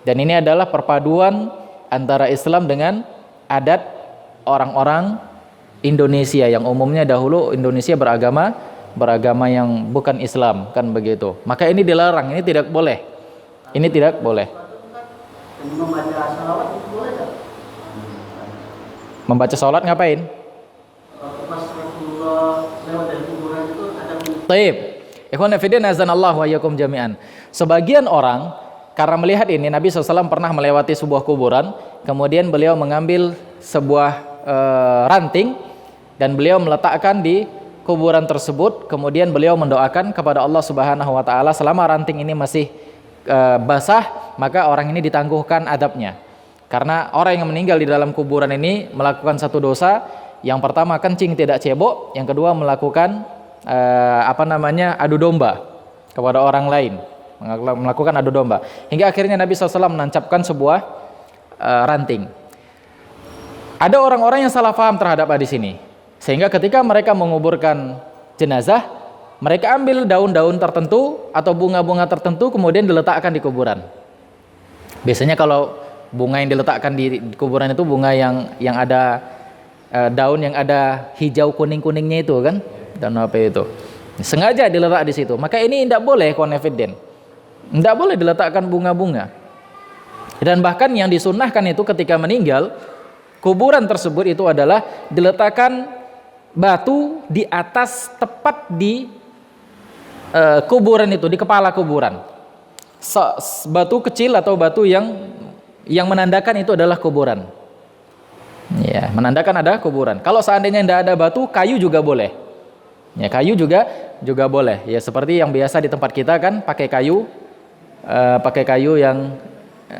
Dan ini adalah perpaduan antara Islam dengan adat orang-orang Indonesia yang umumnya dahulu Indonesia beragama yang bukan Islam, kan begitu. Maka ini dilarang, ini tidak boleh. Ini tidak boleh. Membaca salawat itu boleh tak? Membaca salat ngapain? Pas Rasulullah lewat dari kuburan itu ada. Taib. Ikhwan fillah azanallahu wa iyyakum jami'an. Sebagian orang karena melihat ini Nabi SAW pernah melewati sebuah kuburan, kemudian beliau mengambil sebuah ranting dan beliau meletakkan di kuburan tersebut, kemudian beliau mendoakan kepada Allah Subhanahu wa taala selama ranting ini masih basah, maka orang ini ditangguhkan adabnya. Karena orang yang meninggal di dalam kuburan ini melakukan satu dosa, yang pertama kencing tidak cebok, yang kedua melakukan adu domba kepada orang lain, melakukan adu domba. Hingga akhirnya Nabi SAW menancapkan sebuah ranting. Ada orang-orang yang salah paham terhadap hadis ini, sehingga ketika mereka menguburkan jenazah, mereka ambil daun-daun tertentu atau bunga-bunga tertentu kemudian diletakkan di kuburan. Biasanya kalau bunga yang diletakkan di kuburan itu bunga yang ada daun yang ada hijau kuning-kuningnya itu kan, dan apa itu sengaja diletak di situ. Maka ini tidak boleh konfident, tidak boleh diletakkan bunga-bunga. Dan bahkan yang disunnahkan itu ketika meninggal, kuburan tersebut itu adalah diletakkan batu di atas tepat di kuburan itu, di kepala kuburan. Batu kecil atau batu yang menandakan itu adalah kuburan. Ya, menandakan ada kuburan. Kalau seandainya tidak ada batu, kayu juga boleh. Ya, kayu juga boleh. Ya, seperti yang biasa di tempat kita kan, pakai kayu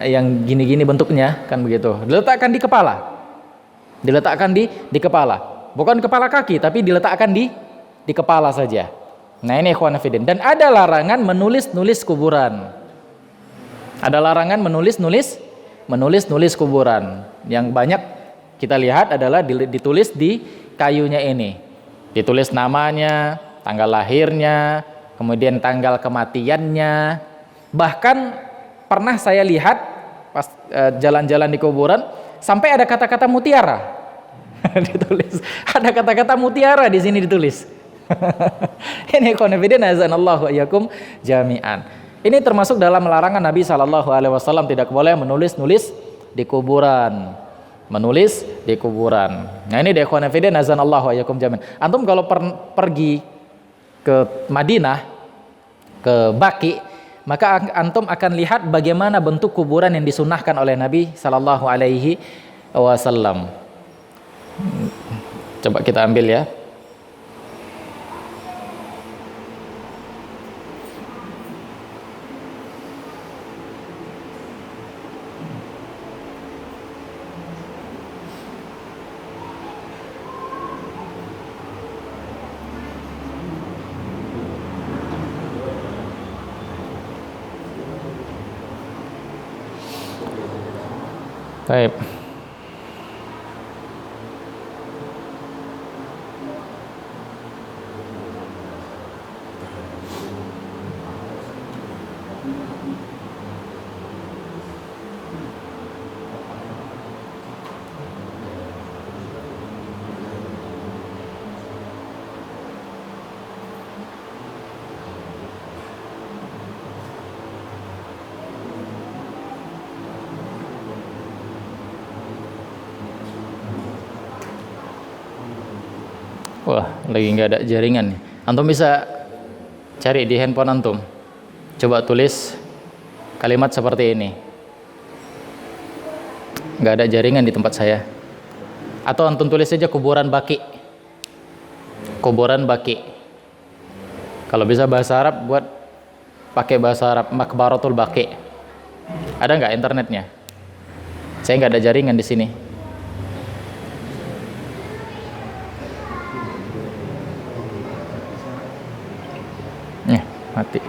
yang gini-gini bentuknya, kan begitu. Diletakkan di kepala. Diletakkan di kepala. Bukan kepala kaki, tapi diletakkan di kepala saja. Nah, ini ikhwan fillah. Dan ada larangan menulis kuburan. Ada larangan menulis kuburan. Yang banyak kita lihat adalah ditulis di kayunya ini. Ditulis namanya, tanggal lahirnya, kemudian tanggal kematiannya. Bahkan pernah saya lihat pas jalan-jalan di kuburan sampai ada kata-kata mutiara. Ditulis. Ada kata-kata mutiara di sini ditulis. Ini konfident azanallahu wa iyyakum jami'an. Ini termasuk dalam larangan Nabi SAW, tidak boleh menulis di kuburan. Menulis di kuburan. Nah, ini ikhwan fillah azanallahu wa iyyakum jami'an. Antum kalau pergi ke Madinah, ke Baqi, maka antum akan lihat bagaimana bentuk kuburan yang disunahkan oleh Nabi sallallahu alaihi wasallam. Coba kita ambil ya. Baik. Wah, lagi nggak ada jaringan. Antum bisa cari di handphone antum. Coba tulis kalimat seperti ini. Nggak ada jaringan di tempat saya. Atau antum tulis saja kuburan Baqi. Kuburan Baqi. Kalau bisa bahasa Arab, buat pakai bahasa Arab, Maqbaratul Baqi. Ada nggak internetnya? Saya nggak ada jaringan di sini. Mati.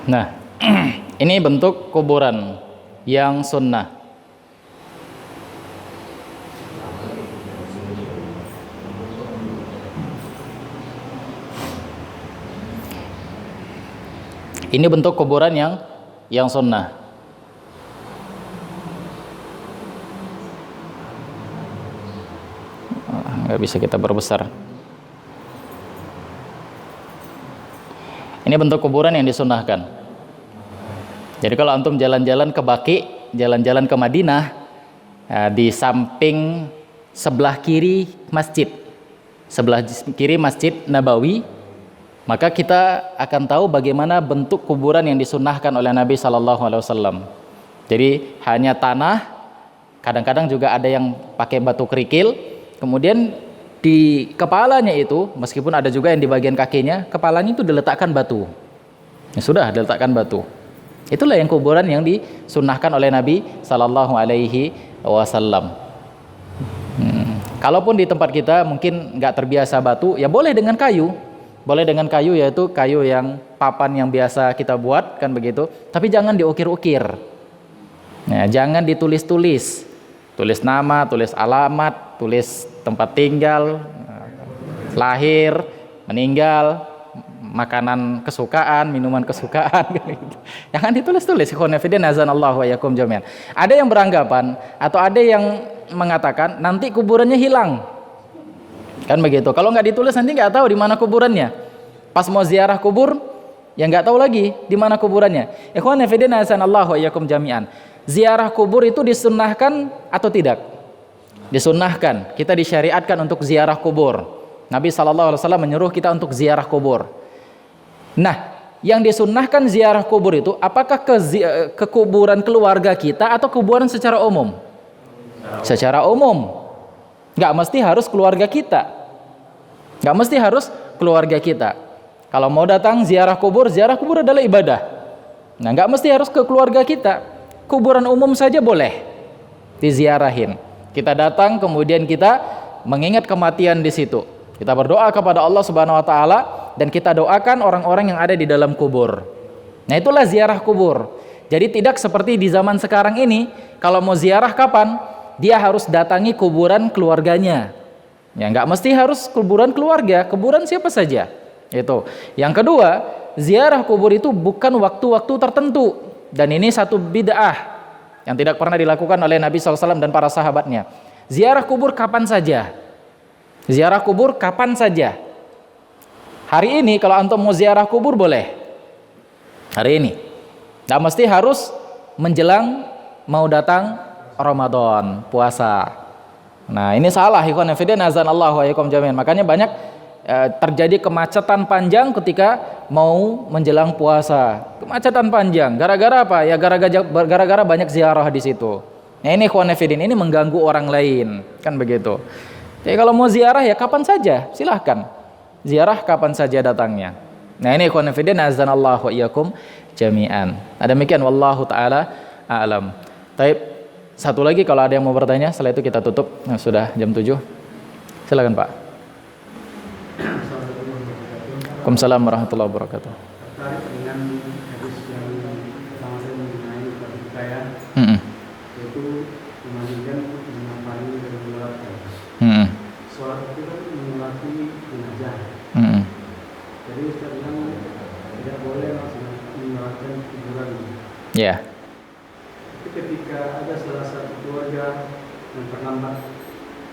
Nah, ini bentuk kuburan yang sunnah. Ini bentuk kuburan yang sunnah. Nggak bisa kita perbesar. Ini bentuk kuburan yang disunnahkan. Jadi kalau antum jalan-jalan ke Baqi, jalan-jalan ke Madinah, di samping sebelah kiri masjid, sebelah kiri Masjid Nabawi, maka kita akan tahu bagaimana bentuk kuburan yang disunnahkan oleh Nabi SAW. Jadi hanya tanah, kadang-kadang juga ada yang pakai batu kerikil, kemudian di kepalanya itu, meskipun ada juga yang di bagian kakinya, kepalanya itu diletakkan batu. Ya sudah, diletakkan batu. Itulah yang kuburan yang disunnahkan oleh Nabi SAW. Kalaupun di tempat kita mungkin nggak terbiasa batu, ya boleh dengan kayu. Boleh dengan kayu, yaitu kayu yang papan yang biasa kita buat, kan begitu. Tapi jangan diukir-ukir. Nah, jangan ditulis-tulis. Tulis nama, tulis alamat, tulis tempat tinggal, lahir, meninggal, makanan kesukaan, minuman kesukaan. Jangan ditulis-tulis. Ikhwanifidin azanallahu wa yakum jami'an. Ada yang beranggapan atau ada yang mengatakan nanti kuburannya hilang. Kan begitu. Kalau nggak ditulis nanti nggak tahu di mana kuburannya. Pas mau ziarah kubur, ya nggak tahu lagi di mana kuburannya. Ikhwan fillah azanallahu wa iyyakum jami'an. Ziarah kubur itu disunnahkan atau tidak? Disunnahkan. Kita disyariatkan untuk ziarah kubur. Nabi SAW menyuruh kita untuk ziarah kubur. Nah, yang disunnahkan ziarah kubur itu apakah ke kuburan keluarga kita atau kuburan secara umum? Secara umum. Nggak mesti harus keluarga kita. Nggak mesti harus keluarga kita. Kalau mau datang ziarah kubur adalah ibadah. Nah, nggak mesti harus ke keluarga kita. Kuburan umum saja boleh diziarahin. Kita datang kemudian kita mengingat kematian di situ. Kita berdoa kepada Allah Subhanahu wa taala dan kita doakan orang-orang yang ada di dalam kubur. Nah, itulah ziarah kubur. Jadi tidak seperti di zaman sekarang ini, kalau mau ziarah kapan? Dia harus datangi kuburan keluarganya. Ya, nggak mesti harus kuburan keluarga, kuburan siapa saja. Itu. Yang kedua, ziarah kubur itu bukan waktu-waktu tertentu. Dan ini satu bid'ah yang tidak pernah dilakukan oleh Nabi SAW dan para sahabatnya. Ziarah kubur kapan saja. Ziarah kubur kapan saja. Hari ini kalau antum mau ziarah kubur boleh. Hari ini. Nggak mesti harus menjelang mau datang Ramadan, puasa. Nah, ini salah, ikhwan fillah azanallahu wa iyyakum jami'an. Makanya banyak terjadi kemacetan panjang ketika mau menjelang puasa. Kemacetan panjang. Gara-gara apa? Ya gara-gara banyak ziarah di situ. Nah, ini ikhwan fillah, ini mengganggu orang lain, kan begitu. Jadi kalau mau ziarah ya kapan saja, silahkan. Ziarah kapan saja datangnya. Nah, ini ikhwan fillah azanallahu wa iyyakum jami'an. Demikian wallahu taala a'lam. Baik. Satu lagi kalau ada yang mau bertanya, setelah itu kita tutup. Nah, sudah jam 7. Silakan, Pak. Waalaikumsalam warahmatullahi wabarakatuh. Tertarik dengan hadis yang pertama saya mengenai pertikaian, yaitu memandikan mengampani dan menyolatkan. Sholat itu kan menyolati jenazah. Jadi Ustaz bilang tidak boleh langsung menyolatkan kuburan. Ya. Tapi ketika ada salah satu keluarga yang terlambat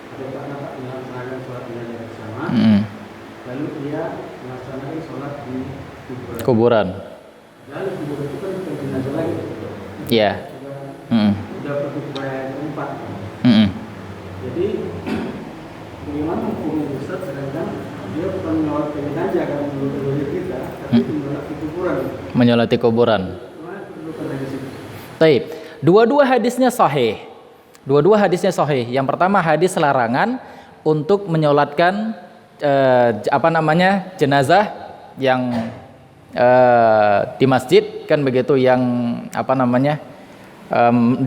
atau tak dapat melaksanakan sholat jenazah bersama, lalu dia melaksanakan sholat di kuburan. Lalu kuburan itu kan bukan jenazah lagi. Iya. Sudah pertikaian keempat. Jadi bagaimana hukumnya Ustaz, sedangkan dia bukan menyolatkan jenazah kan menurut kita, tapi menyolatkan kuburan. Menyolati kuburan. Bagaimana kedudukan hadis itu? Baik. Dua-dua hadisnya sahih. Dua-dua hadisnya sahih. Yang pertama hadis larangan untuk menyolatkan jenazah yang di masjid, kan begitu, yang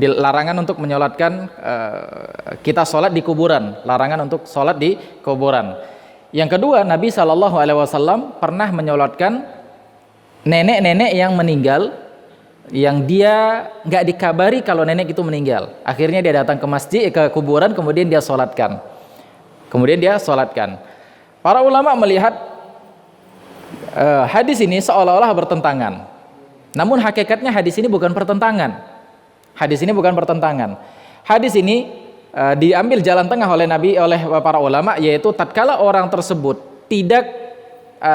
larangan untuk menyolatkan kita sholat di kuburan, larangan untuk sholat di kuburan. Yang kedua, Nabi SAW pernah menyolatkan nenek-nenek yang meninggal, yang dia nggak dikabari kalau nenek itu meninggal. Akhirnya dia datang ke masjid, ke kuburan, kemudian dia sholatkan. Para ulama melihat hadis ini seolah-olah bertentangan. Namun hakikatnya hadis ini bukan pertentangan. Hadis ini diambil jalan tengah oleh para ulama, yaitu tatkala orang tersebut tidak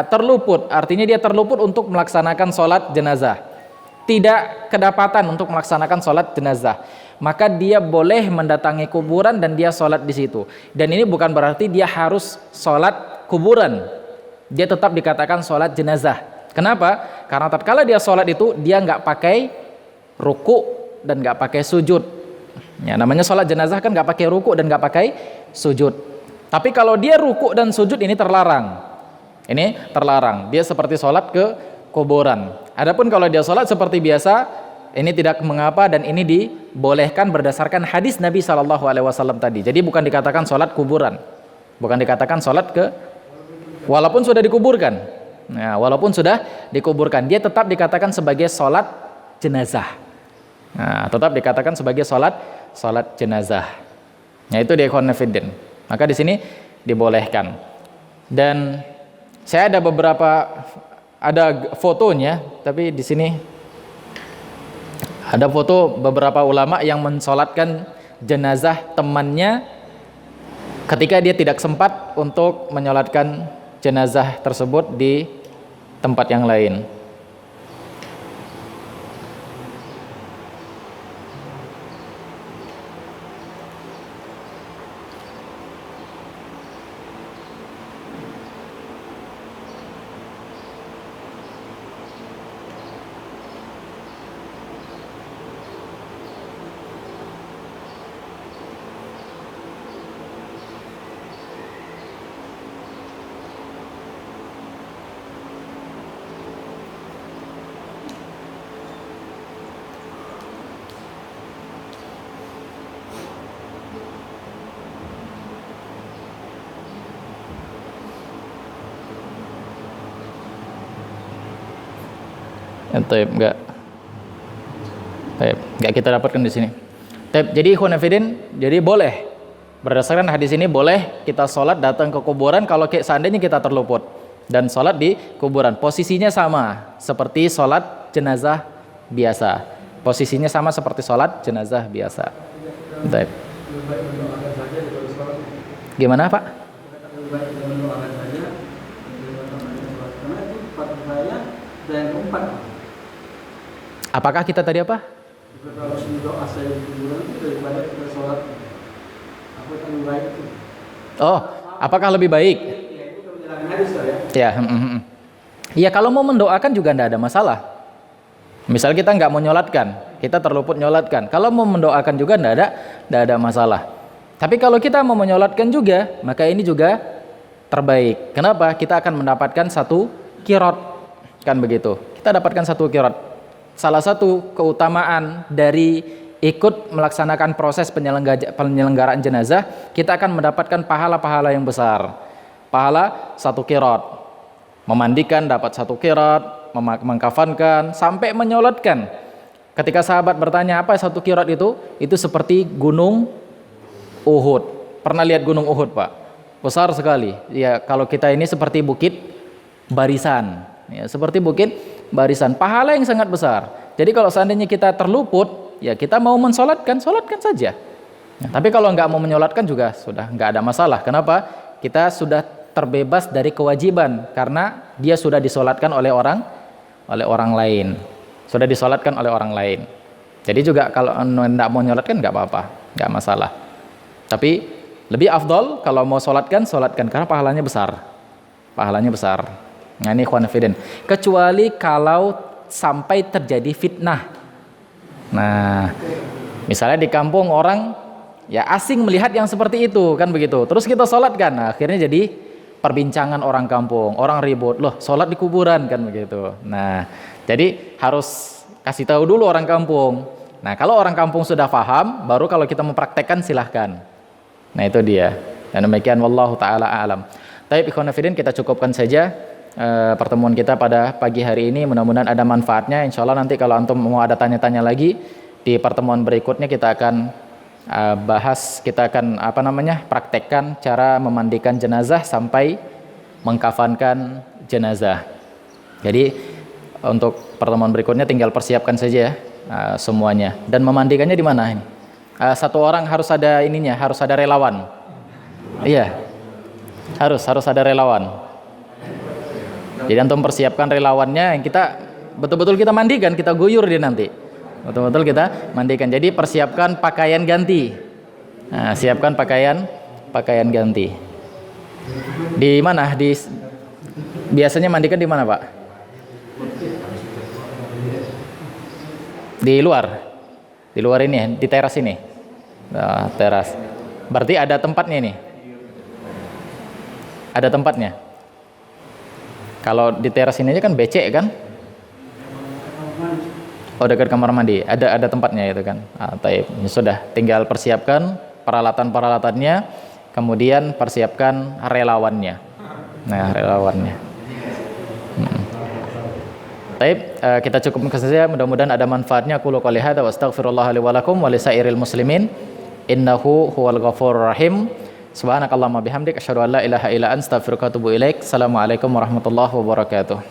terluput, artinya dia terluput untuk melaksanakan sholat jenazah, tidak kedapatan untuk melaksanakan sholat jenazah, maka dia boleh mendatangi kuburan dan dia sholat di situ. Dan ini bukan berarti dia harus sholat kuburan, dia tetap dikatakan sholat jenazah. Kenapa? Karena tatkala dia sholat itu dia nggak pakai ruku dan nggak pakai sujud. Ya, namanya sholat jenazah kan nggak pakai ruku dan nggak pakai sujud. Tapi kalau dia ruku dan sujud ini terlarang. Dia seperti sholat ke kuburan. Adapun kalau dia sholat seperti biasa, ini tidak mengapa dan ini dibolehkan berdasarkan hadis Nabi SAW tadi. Jadi bukan dikatakan sholat kuburan, bukan dikatakan sholat walaupun sudah dikuburkan. Nah, walaupun sudah dikuburkan, dia tetap dikatakan sebagai sholat jenazah. Nah, tetap dikatakan sebagai sholat jenazah. Nah, itu dia konfident. Maka di sini dibolehkan. Dan saya ada fotonya, tapi di sini ada foto beberapa ulama yang mensolatkan jenazah temannya ketika dia tidak sempat untuk menyolatkan jenazah tersebut di tempat yang lain. Enggak kita dapatkan di sini. Jadi khonafidin, jadi boleh berdasarkan hadis ini boleh kita sholat datang ke kuburan kalau seandainya kita terluput dan sholat di kuburan. Posisinya sama seperti sholat jenazah biasa. Gimana Pak? Apakah kita tadi apa? Oh, apakah lebih baik? Ya, ya kalau mau mendoakan juga tidak ada masalah. Misal kita nggak mau nyolatkan, kita terluput nyolatkan. Kalau mau mendoakan juga tidak ada masalah. Tapi kalau kita mau menyolatkan juga, maka ini juga terbaik. Kenapa? Kita akan mendapatkan satu qiraat, kan begitu? Kita dapatkan satu qiraat. Salah satu keutamaan dari ikut melaksanakan proses penyelenggaraan jenazah, kita akan mendapatkan pahala-pahala yang besar. Pahala satu qiraat. Memandikan dapat satu qiraat, mengkafankan sampai menyolatkan. Ketika sahabat bertanya apa satu qiraat itu? Itu seperti gunung Uhud. Pernah lihat gunung Uhud, Pak? Besar sekali. Ya, kalau kita ini seperti bukit barisan. Ya, seperti bukit barisan, pahala yang sangat besar. Jadi kalau seandainya kita terluput, ya kita mau mensolatkan, solatkan saja. Ya, tapi kalau nggak mau menyolatkan juga sudah nggak ada masalah. Kenapa? Kita sudah terbebas dari kewajiban karena dia sudah disolatkan oleh orang lain. Sudah disolatkan oleh orang lain. Jadi juga kalau nggak mau menyolatkan nggak apa-apa, nggak masalah. Tapi lebih afdol kalau mau solatkan karena pahalanya besar. Nah, ini khonafidin. Kecuali kalau sampai terjadi fitnah. Nah, misalnya di kampung orang ya asing melihat yang seperti itu, kan begitu. Terus kita sholatkan, nah, akhirnya jadi perbincangan orang kampung, orang ribut, loh sholat di kuburan, kan begitu. Nah, jadi harus kasih tahu dulu orang kampung. Nah, kalau orang kampung sudah paham, baru kalau kita mempraktekkan silahkan. Nah, itu dia. Dan demikian wallahu taala a'lam. Baik, ikhwan fillah, kita cukupkan saja. pertemuan kita pada pagi hari ini. Mudah-mudahan ada manfaatnya. Insya Allah nanti kalau antum mau ada tanya-tanya lagi di pertemuan berikutnya kita akan bahas, kita akan praktekkan cara memandikan jenazah sampai mengkafankan jenazah. Jadi untuk pertemuan berikutnya tinggal persiapkan saja ya semuanya. Dan memandikannya di mana ini? Satu orang harus ada ininya, harus ada relawan. Iya, harus ada relawan. Jadi antum persiapkan relawannya, yang kita betul-betul kita mandikan, kita guyur dia nanti. Betul-betul kita mandikan. Jadi persiapkan pakaian ganti. Nah, siapkan pakaian ganti. Di mana? Biasanya mandikan di mana, Pak? Di luar. Di luar ini, di teras ini. Nah, teras. Berarti ada tempatnya ini. Ada tempatnya. Kalau di teras ini aja kan becek kan? Oh, dekat kamar mandi. Ada tempatnya itu kan. Taib. Sudah, tinggal persiapkan peralatan-peralatannya, kemudian persiapkan relawannya. Nah, relawannya. Taib, kita cukupkan saja. Mudah-mudahan ada manfaatnya. Qulu qouli hadza wa astaghfirullah li wa lakum wa lisairil muslimin. Innahu huwal ghafurur rahim. Subhanakallahumma bihamdik asyhadu an la ilaha illa anta astaghfiruka wa atubu ilaik. Assalamualaikum warahmatullahi wabarakatuh.